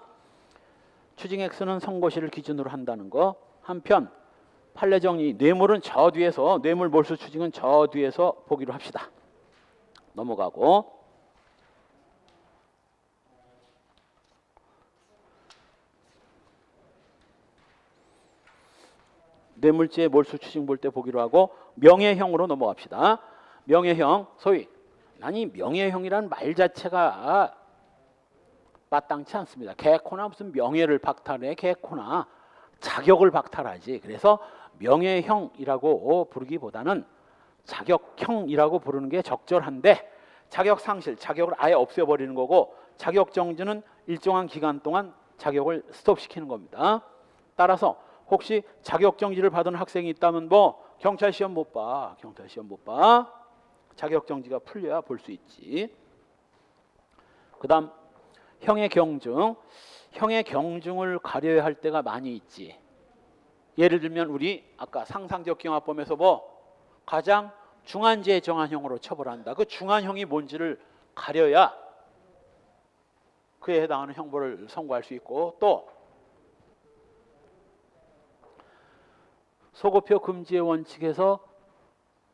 추징액수는 선고시를 기준으로 한다는 거. 한편 판례 정리, 뇌물은 저 뒤에서, 뇌물 몰수 추징은 저 뒤에서 보기로 합시다. 넘어가고 뇌물죄 몰수 추징 볼 때 보기로 하고 명예형으로 넘어갑시다. 명예형, 소위 아니 명예형이란 말 자체가 마땅치 않습니다. 개코나 무슨 명예를 박탈해, 개코나 자격을 박탈하지. 그래서 명예형이라고 부르기보다는 자격형이라고 부르는 게 적절한데, 자격 상실, 자격을 아예 없애버리는 거고, 자격 정지는 일정한 기간 동안 자격을 스톱시키는 겁니다. 따라서 혹시 자격 정지를 받은 학생이 있다면 뭐 경찰 시험 못 봐, 경찰 시험 못 봐. 자격 정지가 풀려야 볼 수 있지. 그다음 형의 경중. 형의 경중을 가려야 할 때가 많이 있지. 예를 들면 우리 아까 상상적 경합범에서 뭐 가장 중한죄에 정한 형으로 처벌한다. 그 중한형이 뭔지를 가려야 그에 해당하는 형벌을 선고할 수 있고, 또 소급표 금지의 원칙에서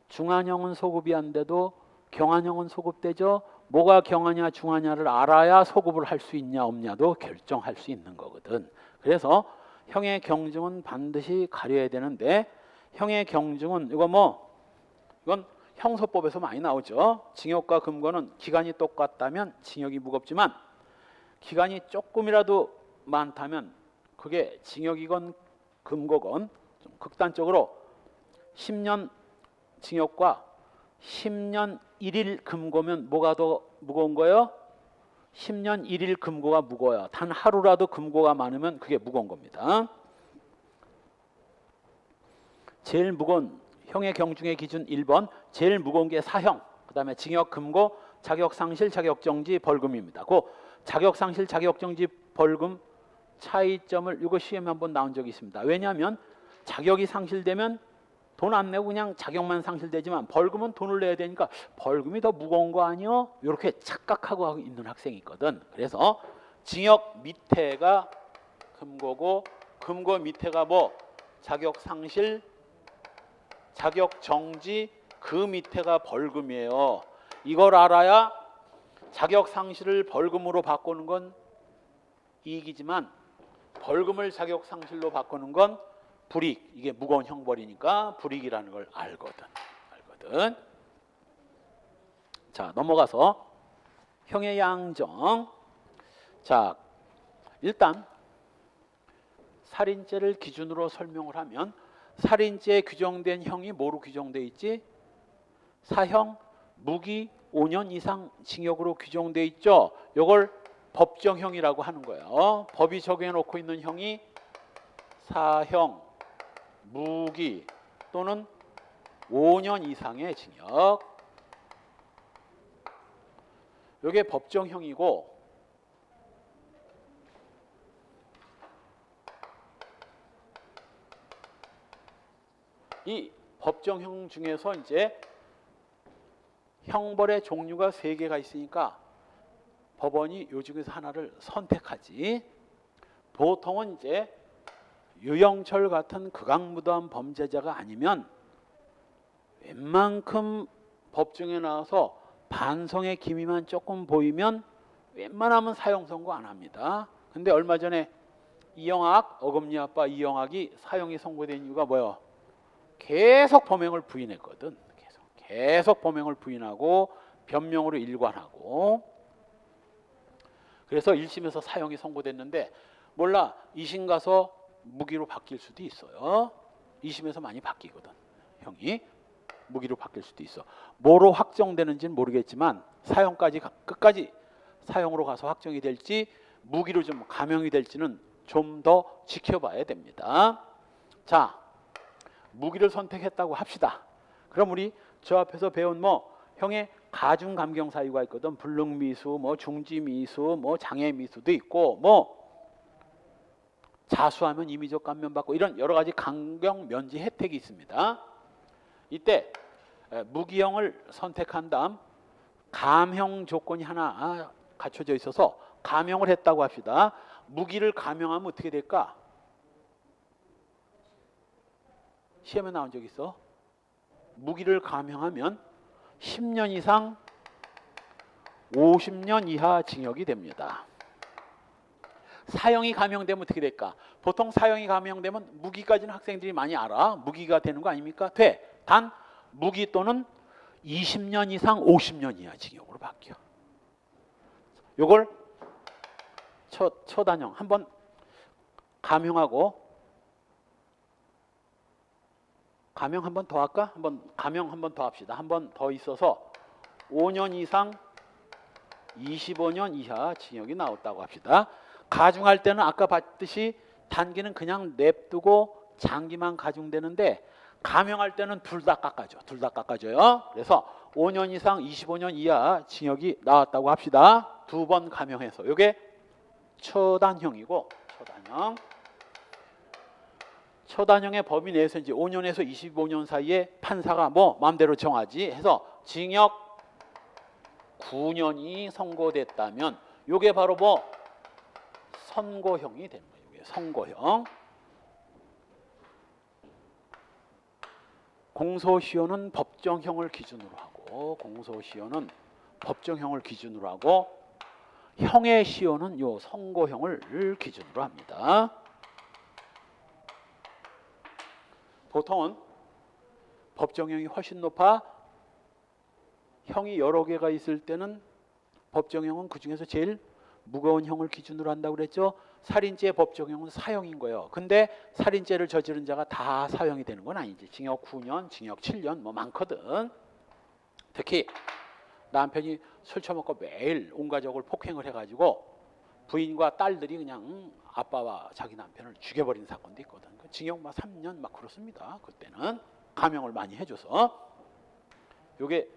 중한형은 소급이 안 돼도 경한형은 소급되죠. 뭐가 경하냐 중하냐를 알아야 소급을 할 수 있냐 없냐도 결정할 수 있는 거거든. 그래서 형의 경중은 반드시 가려야 되는데, 형의 경중은 이건 형소법에서 많이 나오죠. 징역과 금고는 기간이 똑같다면 징역이 무겁지만 기간이 조금이라도 많다면 그게 징역이건 금고건 좀 극단적으로 10년 징역과 10년 1일 금고면 뭐가 더 무거운 거예요? 10년 1일 금고가 무거워요. 단 하루라도 금고가 많으면 그게 무거운 겁니다. 제일 무거운 형의 경중의 기준 1번, 제일 무거운 게 사형, 그 다음에 징역, 금고, 자격상실, 자격정지, 벌금입니다. 그 자격상실, 자격정지, 벌금 차이점을 이거 시험에 한번 나온 적이 있습니다. 왜냐하면 자격이 상실되면 돈 안 내고 그냥 자격만 상실되지만 벌금은 돈을 내야 되니까 벌금이 더 무거운 거 아니요? 이렇게 착각하고 있는 학생이 있거든. 그래서 징역 밑에가 금고고, 금고 밑에가 뭐 자격상실, 자격정지, 그 밑에가 벌금이에요. 이걸 알아야 자격상실을 벌금으로 바꾸는 건 이익이지만 벌금을 자격상실로 바꾸는 건 불이익. 이게 무거운 형벌이니까 불이익이라는 걸 알거든. 자, 넘어가서 형의 양정. 자, 일단 살인죄를 기준으로 설명을 하면 살인죄에 규정된 형이 뭐로 규정돼 있지? 사형, 무기 5년 이상 징역으로 규정돼 있죠. 이걸 법정형이라고 하는 거예요. 법이 적용해 놓고 있는 형이 사형, 무기 또는 5년 이상의 징역. 이게 법정형이고, 이 법정형 중에서 이제 형벌의 종류가 3개가 있으니까 법원이 요 중에서 하나를 선택하지. 보통은 이제 유영철 같은 극악무도한 범죄자가 아니면 웬만큼 법정에 나와서 반성의 기미만 조금 보이면 웬만하면 사형 선고 안 합니다. 근데 얼마 전에 이영학, 어금니 아빠 이영학이 사형이 선고된 이유가 뭐예요? 계속 범행을 부인했거든. 계속 범행을 부인하고 변명으로 일관하고. 그래서 1심에서 사형이 선고됐는데 몰라, 2심 가서 무기로 바뀔 수도 있어요. 2심에서 많이 바뀌거든. 형이 무기로 바뀔 수도 있어. 뭐로 확정되는지는 모르겠지만 사형까지 끝까지 사형으로 가서 확정이 될지 무기로 좀 감형이 될지는 좀 더 지켜봐야 됩니다. 자, 무기를 선택했다고 합시다. 그럼 우리 저 앞에서 배운 뭐 형의 가중 감경 사유가 있거든. 불능미수, 뭐 중지미수, 뭐 장애미수도 있고, 뭐 자수하면 임의적 감면 받고 이런 여러 가지 감경 면제 혜택이 있습니다. 이때 무기형을 선택한 다음 감형 조건이 하나 갖춰져 있어서 감형을 했다고 합시다. 무기를 감형하면 어떻게 될까? 시험에 나온 적 있어? 무기를 감형하면 10년 이상 50년 이하 징역이 됩니다. 사형이 감형되면 어떻게 될까? 보통 사형이 감형되면 무기까지는 학생들이 많이 알아. 무기가 되는 거 아닙니까? 돼. 단 무기 또는 20년 이상 50년 이하 징역으로 바뀌어. 이걸 초단형 한번 감형하고 감형 한번 더 할까? 감형 한번 더 합시다. 한 번 더 있어서 5년 이상 25년 이하 징역이 나왔다고 합시다. 가중할 때는 아까 봤듯이 단기는 그냥 냅두고 장기만 가중되는데 감형할 때는 둘 다 깎아줘. 둘 다 깎아줘요. 그래서 5년 이상 25년 이하 징역이 나왔다고 합시다. 두 번 감형해서 이게 초단형이고 초단형의 범위 내에서 이제 5년에서 25년 사이에 판사가 뭐 마음대로 정하지 해서 징역 9년이 선고됐다면 이게 바로 뭐 선고형이 되는 거예요. 이게 선고형. 공소시효는 법정형을 기준으로 하고 형의 시효는 요 선고형을 기준으로 합니다. 보통은 법정형이 훨씬 높아 형이 여러 개가 있을 때는 법정형은 그 중에서 제일 무거운 형을 기준으로 한다고 그랬죠. 살인죄 법정형은 사형인 거예요. 근데 살인죄를 저지른 자가 다 사형이 되는 건 아니지. 징역 9년, 징역 7년 뭐 많거든. 특히 남편이 술 처먹고 매일 온 가족을 폭행을 해가지고 부인과 딸들이 그냥 아빠와 자기 남편을 죽여버린 사건도 있거든. 징역 막 3년 막 그렇습니다. 그때는 감형을 많이 해줘서 이게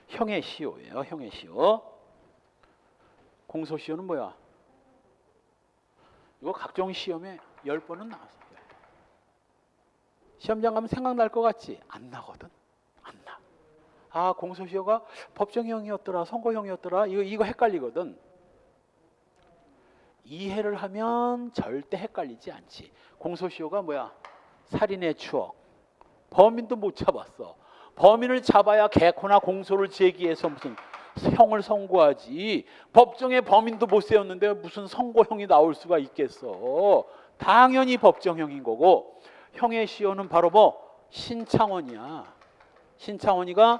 형의 시효예요. 형의 시효. 공소시효는 뭐야? 이거 각종 시험에 10번은 나왔어요. 시험장 가면 생각날 것 같지? 안 나거든. 안 나. 아, 공소시효가 법정형이었더라, 선고형이었더라. 이거 헷갈리거든. 이해를 하면 절대 헷갈리지 않지. 공소시효가 뭐야? 살인의 추억. 범인도 못 잡았어. 범인을 잡아야 개코나 공소를 제기해서 무슨 형을 선고하지. 법정에 범인도 못 세웠는데 무슨 선고형이 나올 수가 있겠어. 당연히 법정형인 거고 형의 시효는 바로 뭐 신창원이야. 신창원이가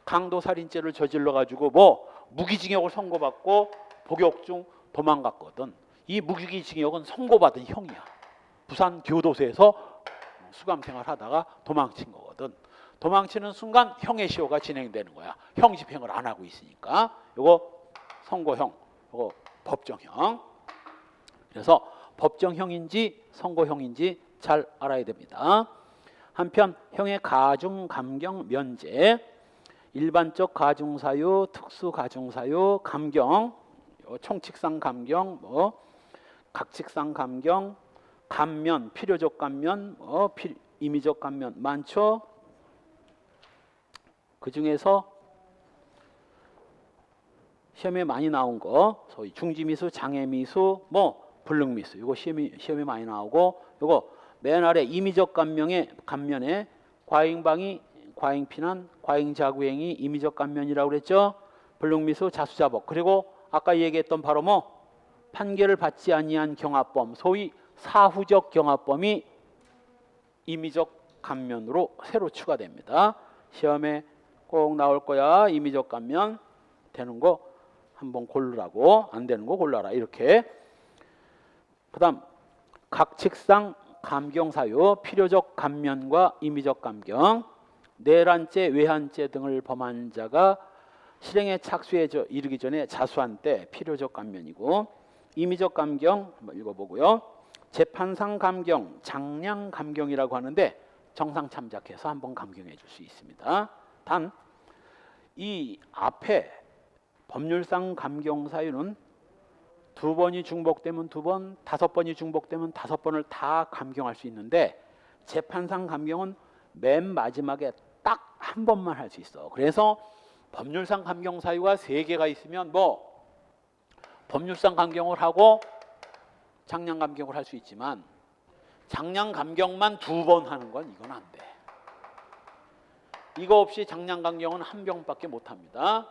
강도살인죄를 저질러 가지고 뭐 무기징역을 선고받고 복역 중 도망갔거든. 이 무기징역은 선고받은 형이야. 부산 교도소에서 수감생활 하다가 도망친 거거든. 도망치는 순간 형의 시효가 진행되는 거야. 형 집행을 안 하고 있으니까. 요거 선고형, 요거 법정형. 그래서 법정형인지 선고형인지 잘 알아야 됩니다. 한편 형의 가중, 감경, 면제, 일반적 가중사유, 특수가중사유, 감경, 총칙상 감경, 뭐 각칙상 감경, 감면, 필요적 감면, 임의적 감면 많죠. 그 중에서 시험에 많이 나온 거, 소위 중지미수, 장애미수, 뭐 불능미수, 이거 시험에 많이 나오고, 이거 맨 아래 임의적 감면에 과잉방위, 과잉피난, 과잉자구행위, 임의적 감면이라고 그랬죠. 불능미수, 자수자복. 그리고 아까 얘기했던 바로 뭐 판결을 받지 아니한 경합범, 소위 사후적 경합범이 임의적 감면으로 새로 추가됩니다. 시험에 꼭 나올 거야. 임의적 감면 되는 거 한번 고르라고, 안 되는 거 골라라. 이렇게. 그다음 각칙상 감경사유, 필요적 감면과 임의적 감경, 내란죄, 외환죄 등을 범한 자가 실행에 착수해 이르기 전에 자수한 때 필요적 감면이고, 임의적 감경 한번 읽어보고요. 재판상 감경, 장량 감경이라고 하는데 정상 참작해서 한번 감경해 줄 수 있습니다. 단 이 앞에 법률상 감경 사유는 2번이 중복되면 2번, 5번이 중복되면 5번을 다 감경할 수 있는데 재판상 감경은 맨 마지막에 딱 한 번만 할 수 있어. 그래서 법률상 감경 사유가 3개가 있으면 뭐 법률상 감경을 하고 장량 감경을 할 수 있지만 장량 감경만 2번 하는 건 이건 안 돼. 이거 없이 장량 감경은 1병밖에 못 합니다.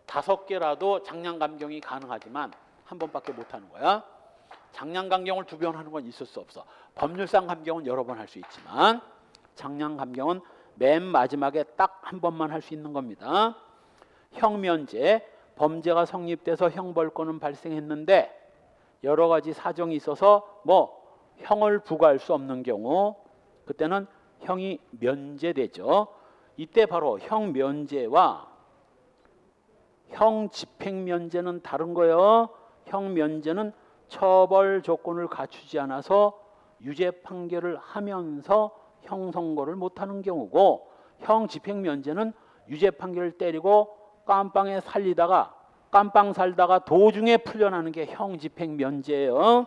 5개라도 장량 감경이 가능하지만 1번밖에 못 하는 거야. 장량 감경을 2번 하는 건 있을 수 없어. 법률상 감경은 여러 번 할 수 있지만 장량 감경은 맨 마지막에 딱 1번만 할 수 있는 겁니다. 형면제, 범죄가 성립돼서 형벌권은 발생했는데 여러 가지 사정이 있어서 뭐 형을 부과할 수 없는 경우 그때는 형이 면제되죠. 이때 바로 형 면제와 형 집행 면제는 다른 거예요. 형 면제는 처벌 조건을 갖추지 않아서 유죄 판결을 하면서 형 선고를 못하는 경우고, 형 집행 면제는 유죄 판결을 때리고 깜빵에 깜빵 살다가 도중에 풀려나는 게 형 집행 면제예요.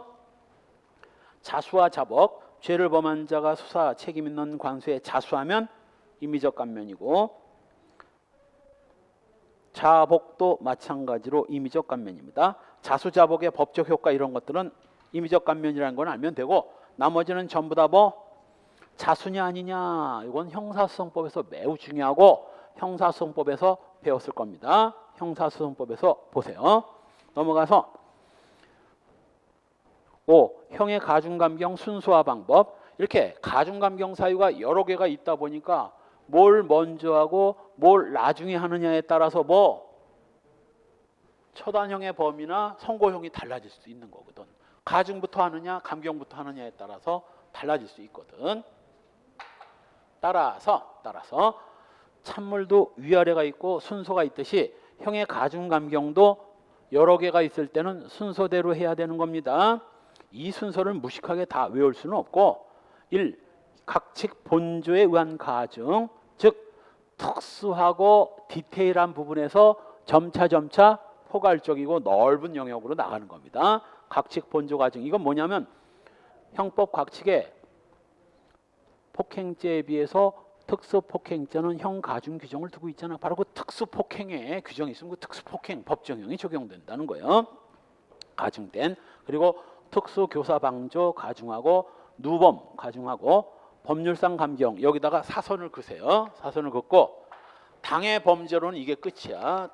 자수와 자복, 죄를 범한 자가 수사 책임 있는 관수에 자수하면 임의적 감면이고, 자복도 마찬가지로 임의적 감면입니다. 자수자복의 법적 효과 이런 것들은 임의적 감면이라는 건 알면 되고, 나머지는 전부 다 뭐 자수냐 아니냐, 이건 형사소송법에서 매우 중요하고 형사소송법에서 배웠을 겁니다. 형사소송법에서 보세요. 넘어가서 5. 형의 가중감경 순서와 방법. 이렇게 가중감경 사유가 여러 개가 있다 보니까 뭘 먼저 하고 뭘 나중에 하느냐에 따라서 뭐 처단형의 범위나 선고형이 달라질 수 있는 거거든. 가중부터 하느냐 감경부터 하느냐에 따라서 달라질 수 있거든. 따라서 찬물도 위아래가 있고 순서가 있듯이 형의 가중감경도 여러 개가 있을 때는 순서대로 해야 되는 겁니다. 이 순서를 무식하게 다 외울 수는 없고, 1. 각칙 본조에 의한 가중, 즉 특수하고 디테일한 부분에서 점차 포괄적이고 넓은 영역으로 나가는 겁니다. 각칙 본조 가중, 이건 뭐냐면 형법 각칙에 폭행죄에 비해서 특수폭행죄는 형 가중 규정을 두고 있잖아. 바로 그 특수폭행에 규정이 있으면 그 특수폭행 법정형이 적용된다는 거예요. 가중된. 그리고 특수교사방조 가중하고 누범 가중하고 법률상 감경, 여기다가 사선을 그세요. 사선을 긋고 당해 범죄로는 이게 끝이야.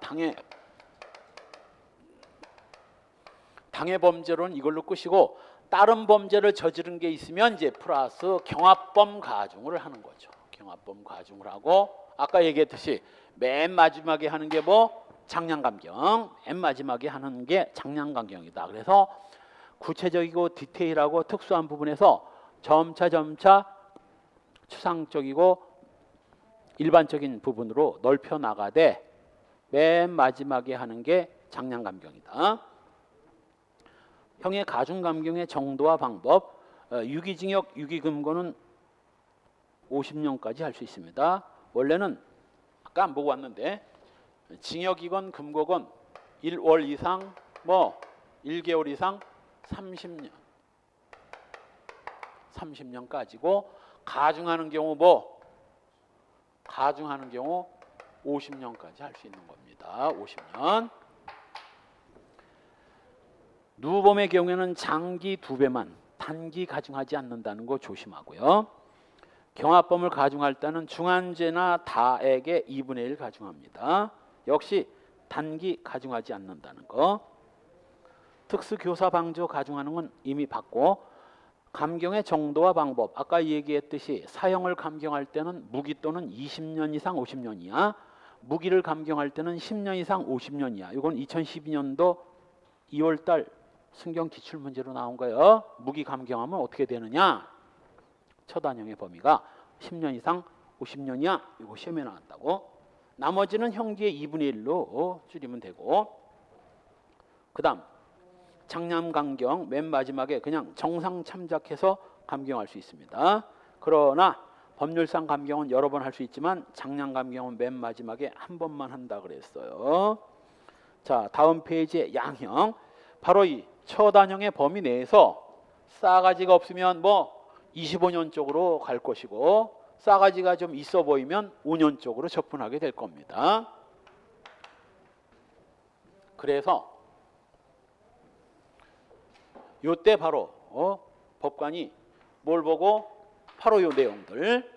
당해 범죄로는 이걸로 끝이고, 다른 범죄를 저지른 게 있으면 이제 플러스 경합범 가중을 하는 거죠. 경합범 가중을 하고, 아까 얘기했듯이 맨 마지막에 하는 게 뭐 장량감경, 맨 마지막에 하는 게 장량감경이다. 그래서 구체적이고 디테일하고 특수한 부분에서 점차 추상적이고 일반적인 부분으로 넓혀 나가되 맨 마지막에 하는 게 장량감경이다. 형의 가중감경의 정도와 방법. 유기징역, 유기금고는 50년까지 할 수 있습니다. 원래는 아까 안 보고 왔는데 징역이건 금고건 1월 이상, 뭐 1개월 이상 30년까지고, 가중하는 경우 가중하는 경우 50년까지 할 수 있는 겁니다. 50년. 누범의 경우에는 장기 2배만, 단기 가중하지 않는다는 거 조심하고요. 경합범을 가중할 때는 중한죄나 다액의 2분의 1 가중합니다. 역시 단기 가중하지 않는다는 거. 특수교사방조 가중하는 건 이미 봤고, 감경의 정도와 방법. 아까 얘기했듯이 사형을 감경할 때는 무기 또는 20년 이상 50년 이하, 무기를 감경할 때는 10년 이상 50년 이하. 이건 2012년도 2월달 승경 기출문제로 나온 거예요. 무기 감경하면 어떻게 되느냐? 처단형의 범위가 10년 이상 50년 이하. 이거 시험에 나왔다고. 나머지는 형기의 2분의 1로 줄이면 되고, 그 다음 장량감경 맨 마지막에 그냥 정상 참작해서 감경할 수 있습니다. 그러나 법률상 감경은 여러 번 할 수 있지만 장량감경은 맨 마지막에 한 번만 한다 그랬어요. 자, 다음 페이지에 양형. 바로 이 처단형의 범위 내에서 싸가지가 없으면 뭐 25년 쪽으로 갈 것이고, 싸가지가 좀 있어 보이면 5년 쪽으로 접근하게 될 겁니다. 그래서 요때 바로 법관이 뭘 보고, 바로 요 내용들.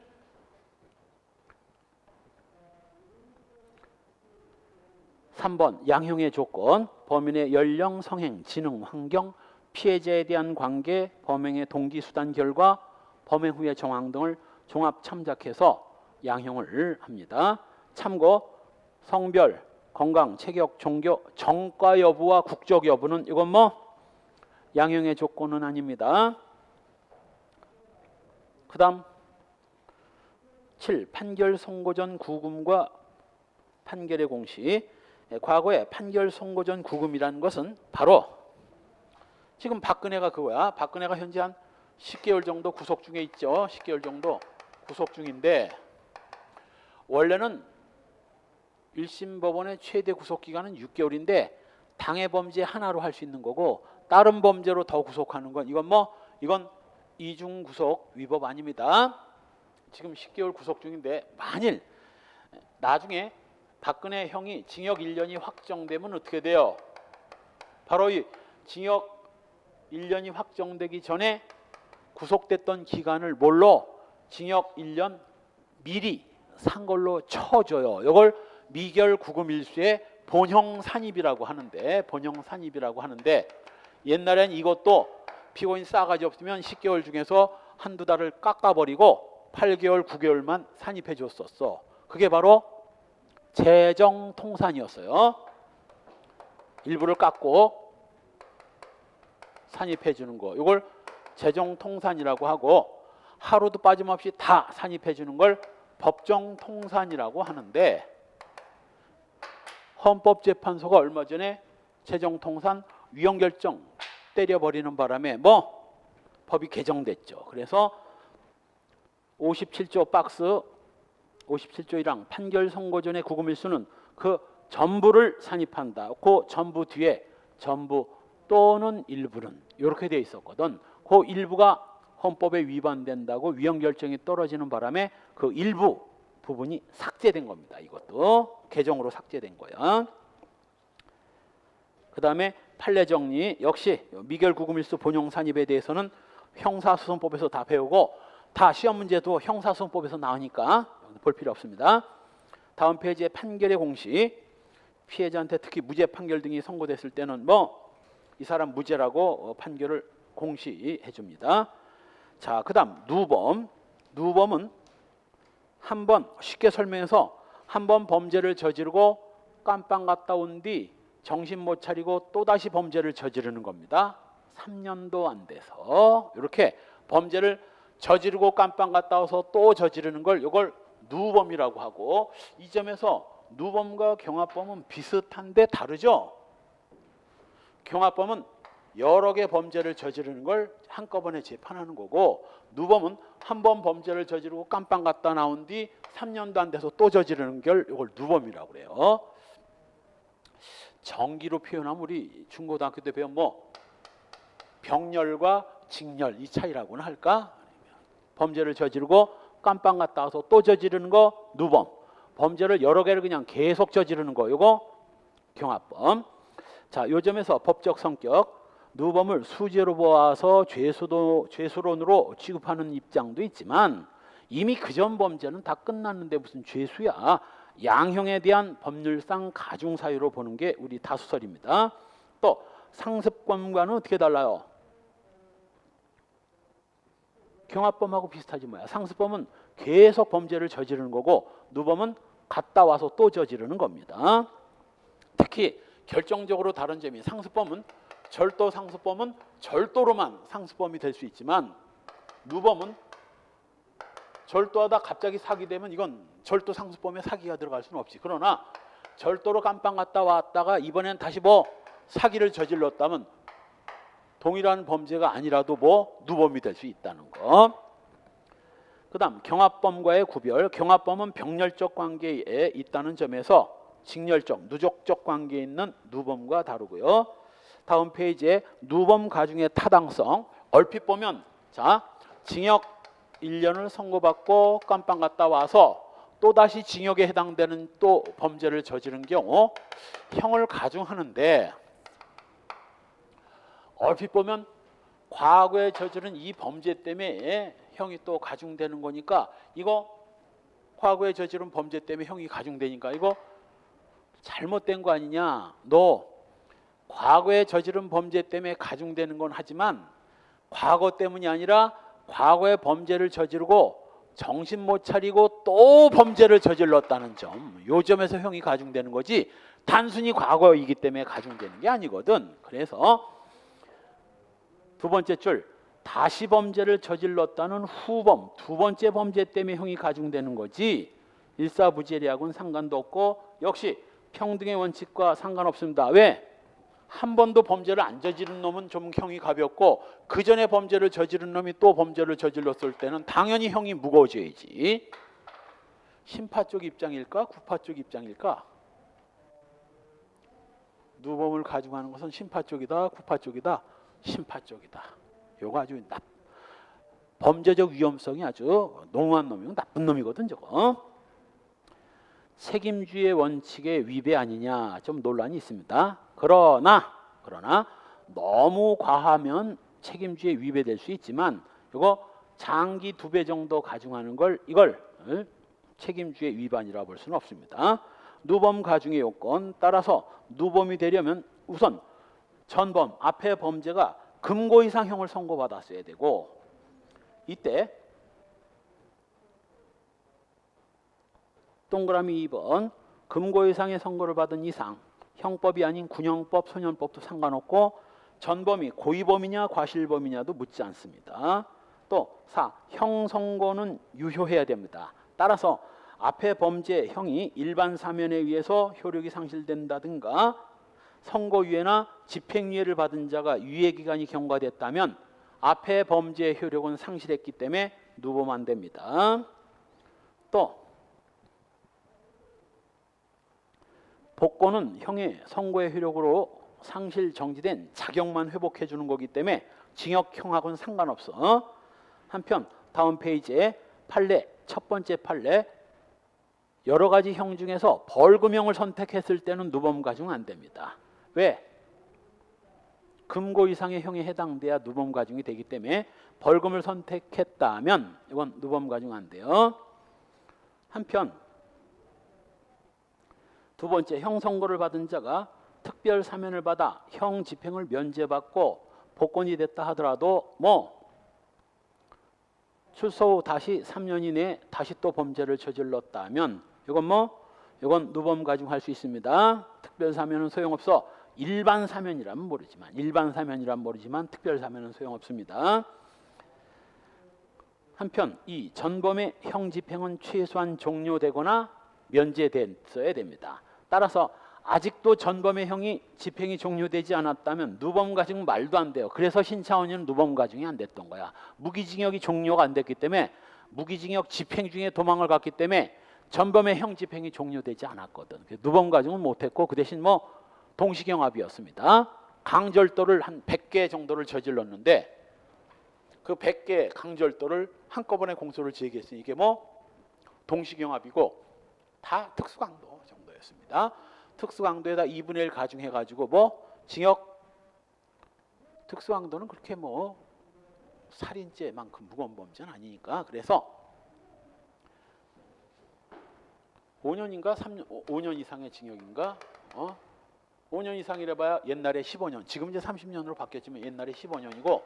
(3번) 양형의 조건. 범인의 연령, 성행, 지능, 환경, 피해자에 대한 관계, 범행의 동기, 수단, 결과, 범행 후의 정황 등을 종합 참작해서 양형을 합니다. 참고 성별, 건강, 체격, 종교, 정과 여부와 국적 여부는 이건 뭐 양형의 조건은 아닙니다. 그 다음 7. 판결 선고 전 구금과 판결의 공시. 과거에 판결 선고 전 구금이라는 것은 바로 지금 박근혜가 그거야. 박근혜가 현재 한 10개월 정도 구속 중에 있죠. 10개월 정도 구속 중인데 원래는 1심 법원의 최대 구속 기간은 6개월인데 당해 범죄 하나로 할 수 있는 거고 다른 범죄로 더 구속하는 건 이건 이중 구속 위법 아닙니다. 지금 10개월 구속 중인데 만일 나중에 박근혜 형이 징역 1년이 확정되면 어떻게 돼요? 바로 이 징역 1년이 확정되기 전에 구속됐던 기간을 뭘로? 징역 1년 미리 산 걸로 쳐줘요. 이걸 미결 구금 일수의 본형 산입이라고 하는데 옛날엔 이것도 피고인 싸가지 없으면 10개월 중에서 한두 달을 깎아버리고 8개월, 9개월만 산입해 줬었어. 그게 바로 재정통산이었어요. 일부를 깎고 산입해 주는 거. 이걸 재정통산이라고 하고 하루도 빠짐없이 다 산입해 주는 걸 법정통산이라고 하는데 헌법재판소가 얼마 전에 재정통산 위헌결정 때려버리는 바람에 법이 개정됐죠. 그래서 57조 박스 57조 1항 판결 선고 전의 구금일수는 그 전부를 산입한다. 그 전부 뒤에 전부 또는 일부는 이렇게 돼 있었거든. 그 일부가 헌법에 위반된다고 위헌결정이 떨어지는 바람에 그 일부 부분이 삭제된 겁니다. 이것도 개정으로 삭제된 거야. 그 다음에 판례정리 역시 미결 구금일수 본형 산입에 대해서는 형사소송법에서 다 배우고 다 시험 문제도 형사소송법에서 나오니까 볼 필요 없습니다. 다음 페이지에 판결의 공시. 피해자한테 특히 무죄 판결 등이 선고됐을 때는 이 사람 무죄라고 판결을 공시해 줍니다. 자, 그 다음 누범. 누범은 한번 쉽게 설명해서 한번 범죄를 저지르고 깜빵 갔다 온 뒤 정신 못 차리고 또다시 범죄를 저지르는 겁니다. 3년도 안 돼서 이렇게 범죄를 저지르고 깜빵 갔다 와서 또 저지르는 걸 이걸 누범이라고 하고 이 점에서 누범과 경합범은 비슷한데 다르죠. 경합범은 여러 개 범죄를 저지르는 걸 한꺼번에 재판하는 거고 누범은 한 번 범죄를 저지르고 깜빵 갔다 나온 뒤 3년도 안 돼서 또 저지르는 걸 이걸 누범이라고 그래요. 정기로 표현하면 우리 중고등학교 때 배운 병렬과 직렬 이 차이라고는 할까? 범죄를 저지르고 깜빵 갔다 와서 또 저지르는 거 누범. 범죄를 여러 개를 그냥 계속 저지르는 거 이거 경합범. 자, 요 점에서 법적 성격. 누범을 수재로 보아서 죄수론으로 취급하는 입장도 있지만 이미 그전 범죄는 다 끝났는데 무슨 죄수야. 양형에 대한 법률상 가중사유로 보는 게 우리 다수설입니다. 또 상습범과는 어떻게 달라요? 경합범하고 비슷하지 뭐야. 상습범은 계속 범죄를 저지르는 거고 누범은 갔다 와서 또 저지르는 겁니다. 특히 결정적으로 다른 점이 상습범은 절도 상습범은 절도로만 상습범이 될 수 있지만 누범은 절도하다 갑자기 사기되면 이건 절도 상습범에 사기가 들어갈 수는 없지. 그러나 절도로 깜빵 갔다 왔다가 이번엔 다시 사기를 저질렀다면 동일한 범죄가 아니라도 누범이 될 수 있다는 거. 그 다음 경합범과의 구별. 경합범은 병렬적 관계에 있다는 점에서 직렬적, 누적적 관계에 있는 누범과 다르고요. 다음 페이지에 누범 가중의 타당성. 얼핏 보면 자 징역 1년을 선고받고 깜빵 갔다 와서 또다시 징역에 해당되는 또 범죄를 저지른 경우 형을 가중하는데 얼핏 보면 과거에 저지른 이 범죄 때문에 형이 또 가중되는 거니까 이거 과거에 저지른 범죄 때문에 형이 가중되니까 이거 잘못된 거 아니냐. 너 과거에 저지른 범죄 때문에 가중되는 건 하지만 과거 때문이 아니라 과거에 범죄를 저지르고 정신 못 차리고 또 범죄를 저질렀다는 점, 요 점에서 형이 가중되는 거지 단순히 과거이기 때문에 가중되는 게 아니거든. 그래서 두 번째 줄, 다시 범죄를 저질렀다는 후범, 두 번째 범죄 때문에 형이 가중되는 거지 일사부재리하고는 상관도 없고 역시 평등의 원칙과 상관없습니다. 왜? 한 번도 범죄를 안 저지른 놈은 좀 형이 가볍고 그 전에 범죄를 저지른 놈이 또 범죄를 저질렀을 때는 당연히 형이 무거워져야지. 심파 쪽 입장일까? 구파 쪽 입장일까? 누범을 가중하는 것은 심파 쪽이다, 구파 쪽이다? 심파 쪽이다. 요거 아주 범죄적 위험성이 아주 농후한 놈이고 나쁜 놈이거든 저거. 책임주의 원칙의 위배 아니냐 좀 논란이 있습니다. 그러나 너무 과하면 책임주의 위배될 수 있지만 이거 장기 2배 정도 가중하는 이걸 책임주의 위반이라고 볼 수는 없습니다. 누범 가중의 요건 따라서 누범이 되려면 우선 전범 앞에 범죄가 금고 이상형을 선고받았어야 되고 이때 동그라미 2번 금고 이상의 선고를 받은 이상 형법이 아닌 군형법, 소년법도 상관없고 전범이 고의범이냐 과실범이냐도 묻지 않습니다. 또 4. 형 선고는 유효해야 됩니다. 따라서 앞에 범죄 형이 일반 사면에 의해서 효력이 상실된다든가 선고유예나 집행유예를 받은 자가 유예기간이 경과됐다면 앞에 범죄의 효력은 상실했기 때문에 누범 안 됩니다. 또 복권은 형의 선고의 효력으로 상실 정지된 자격만 회복해 주는 거기 때문에 징역형하고는 상관없어. 한편 다음 페이지에 판례 첫 번째 판례 여러 가지 형 중에서 벌금형을 선택했을 때는 누범 가중 안 됩니다. 왜? 금고 이상의 형에 해당돼야 누범 가중이 되기 때문에 벌금을 선택했다면 이건 누범 가중 안 돼요. 한편 두 번째 형 선고를 받은 자가 특별 사면을 받아 형 집행을 면제받고 복권이 됐다 하더라도 출소 후 다시 3년 이내에 다시 또 범죄를 저질렀다면 이건 누범 가중할 수 있습니다. 특별 사면은 소용없어. 일반 사면이라면 모르지만 특별 사면은 소용없습니다. 한편 이 전범의 형 집행은 최소한 종료되거나 면제됐어야 됩니다. 따라서 아직도 전범의 형이 집행이 종료되지 않았다면 누범 가중 말도 안 돼요. 그래서 신차원이는 누범 가중이 안 됐던 거야. 무기징역이 종료가 안 됐기 때문에 무기징역 집행 중에 도망을 갔기 때문에 전범의 형 집행이 종료되지 않았거든. 누범 가중은 못했고 그 대신 동시경합이었습니다. 강절도를 한 100개 정도를 저질렀는데 그 100개 강절도를 한꺼번에 공소를 제기했으니 이게 동시경합이고 다 특수강도 정도였습니다. 특수강도에다 2분의 1 가중해가지고 징역 특수강도는 그렇게 살인죄만큼 무거운 범죄는 아니니까 그래서 5년인가 5년 이상의 징역인가 5년 이상이라봐야 옛날에 15년 지금 이제 30년으로 바뀌었지만 옛날에 15년이고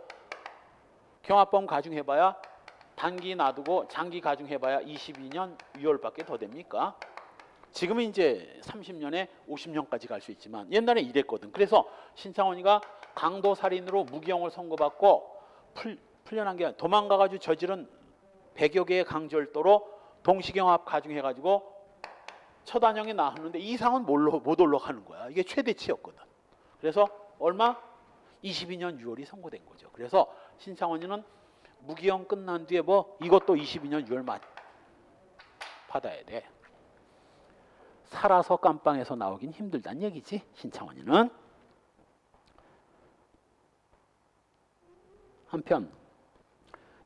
경합범 가중해봐야 단기 놔두고 장기 가중해봐야 22년 6월밖에 더 됩니까? 지금은 이제 30년에 50년까지 갈 수 있지만 옛날에 이랬거든. 그래서 신창원이가 강도살인으로 무기형을 선고받고 풀려난 게 도망가가지고 저지른 100여 개의 강절도로 동시경합 가중해가지고 처단형이 나왔는데 이상은 못 올라가는 거야. 이게 최대치였거든. 그래서 얼마? 22년 6월이 선고된 거죠. 그래서 신창원이는 무기형 끝난 뒤에 이것도 22년 6월 받아야 돼. 살아서 깜빵에서 나오긴 힘들다는 얘기지. 신창원이는. 한편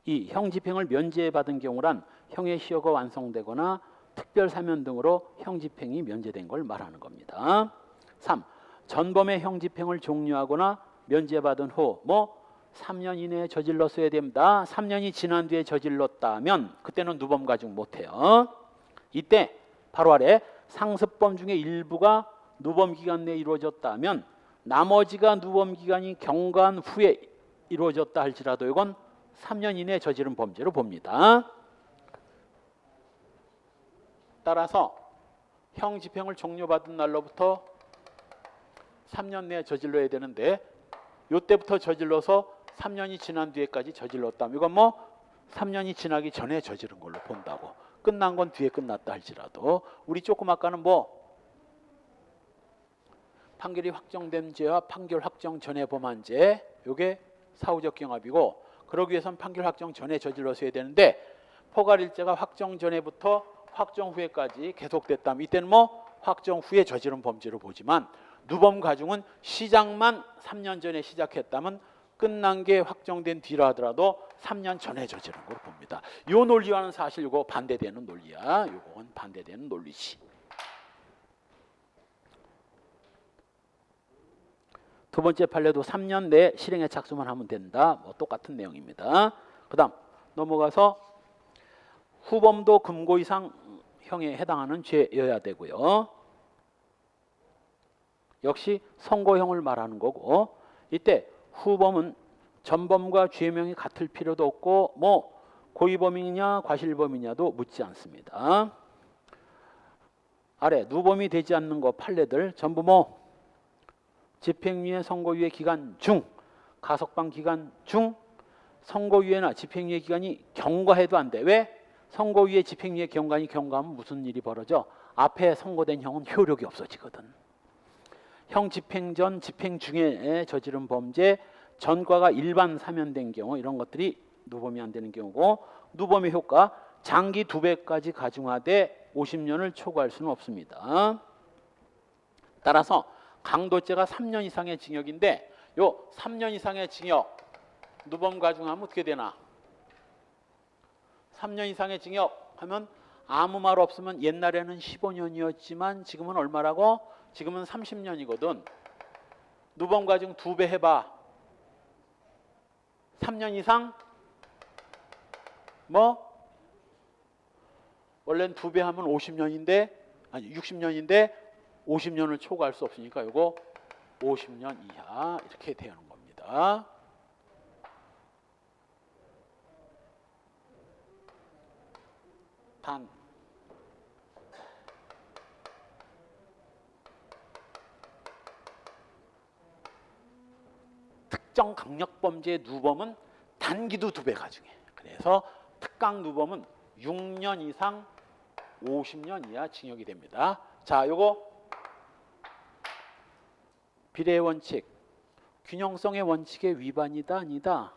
이 형 집행을 면제받은 경우란 형의 시효가 완성되거나 특별 사면 등으로 형 집행이 면제된 걸 말하는 겁니다. 3. 전범의 형 집행을 종료하거나 면제받은 후 3년 이내에 저질렀어야 됩니다. 3년이 지난 뒤에 저질렀다면 그때는 누범 가중 못해요. 이때 바로 아래 상습범 중에 일부가 누범 기간 내에 이루어졌다면 나머지가 누범 기간이 경과한 후에 이루어졌다 할지라도 이건 3년 이내에 저지른 범죄로 봅니다. 따라서 형 집행을 종료받은 날로부터 3년 내에 저질러야 되는데 요때부터 저질러서 3년이 지난 뒤에까지 저질렀다면 이건 뭐 3년이 지나기 전에 저지른 걸로 본다고. 끝난 건 뒤에 끝났다 할지라도 우리 조금 아까는 뭐 판결이 확정된 죄와 판결 확정 전에 범한 죄 요게 사후적 경합이고 그러기 위해서는 판결 확정 전에 저질러서 해야 되는데 포괄일죄가 확정 전에부터 확정 후에까지 계속됐다면 이때는 뭐 확정 후에 저지른 범죄로 보지만 누범 가중은 시작만 3년 전에 시작했다면 끝난 게 확정된 뒤라 하더라도 3년 전에 저지른 걸로 봅니다. 이 논리와는 사실 이거 반대되는 논리야. 이건 반대되는 논리지. 두 번째 판례도 3년 내에 실행에 착수만 하면 된다. 뭐 똑같은 내용입니다. 그 다음 넘어가서 후범도 금고 이상 형에 해당하는 죄여야 되고요. 역시 선고형을 말하는 거고 이때 후범은 전범과 죄명이 같을 필요도 없고 뭐 고의범이냐 과실범이냐도 묻지 않습니다. 아래 누범이 되지 않는 거 판례들 전부 뭐 집행유예 선고유예 기간 중 가석방 기간 중 선고유예나 집행유예 기간이 경과해도 안 돼. 왜? 선고유예 집행유예 경과하면 무슨 일이 벌어져? 앞에 선고된 형은 효력이 없어지거든. 형 집행 전 집행 중에 저지른 범죄 전과가 일반 사면된 경우 이런 것들이 누범이 안 되는 경우고 누범의 효과 장기 2배까지 가중하되 50년을 초과할 수는 없습니다. 따라서 강도죄가 3년 이상의 징역인데 요 3년 이상의 징역 누범 가중하면 어떻게 되나? 3년 이상의 징역 하면 아무 말 없으면 옛날에는 15년이었지만 지금은 얼마라고? 지금은 30년이거든. 누범 가중 2배 해봐. 3년 이상? 뭐? 원래는 2배 하면 50년인데 아니 60년인데 50년을 초과할 수 없으니까 이거 50년 이하 이렇게 되는 겁니다. 단 특정 강력범죄의 누범은 단기도 2배 가중해. 그래서 특강 누범은 6년 이상 50년 이하 징역이 됩니다. 자, 요거 비례의 원칙, 균형성의 원칙의 위반이다 아니다?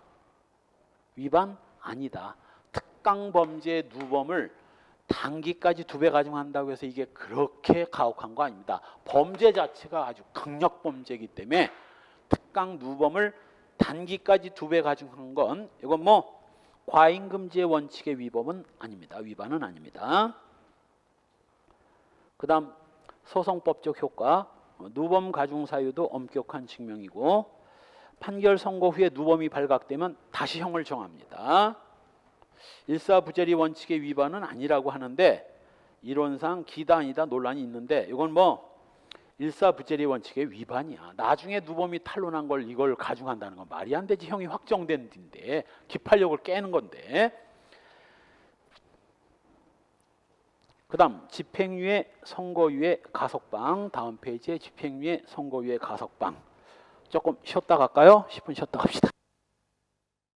위반 아니다. 특강 범죄의 누범을 단기까지 2배 가중한다고 해서 이게 그렇게 가혹한 거 아닙니다. 범죄 자체가 아주 강력 범죄이기 때문에 특강 누범을 단기까지 2배 가중한 건 이건 뭐 과잉금지의 원칙의 위법은 아닙니다. 위반은 아닙니다. 그 다음 소송법적 효과 누범 가중 사유도 엄격한 증명이고 판결 선고 후에 누범이 발각되면 다시 형을 정합니다. 일사부재리 원칙의 위반은 아니라고 하는데 이론상 기다 아니다 논란이 있는데 이건 뭐 일사부재리 원칙의 위반이야. 나중에 누범이 탄론한 걸 이걸 가중한다는 건 말이 안 되지. 형이 확정된 뒤인데 기판력을 깨는 건데. 그 다음 집행유예 선고유예 가석방 다음 페이지에 집행유예 선고유예 가석방 조금 쉬었다 갈까요? 10분 쉬었다 갑시다.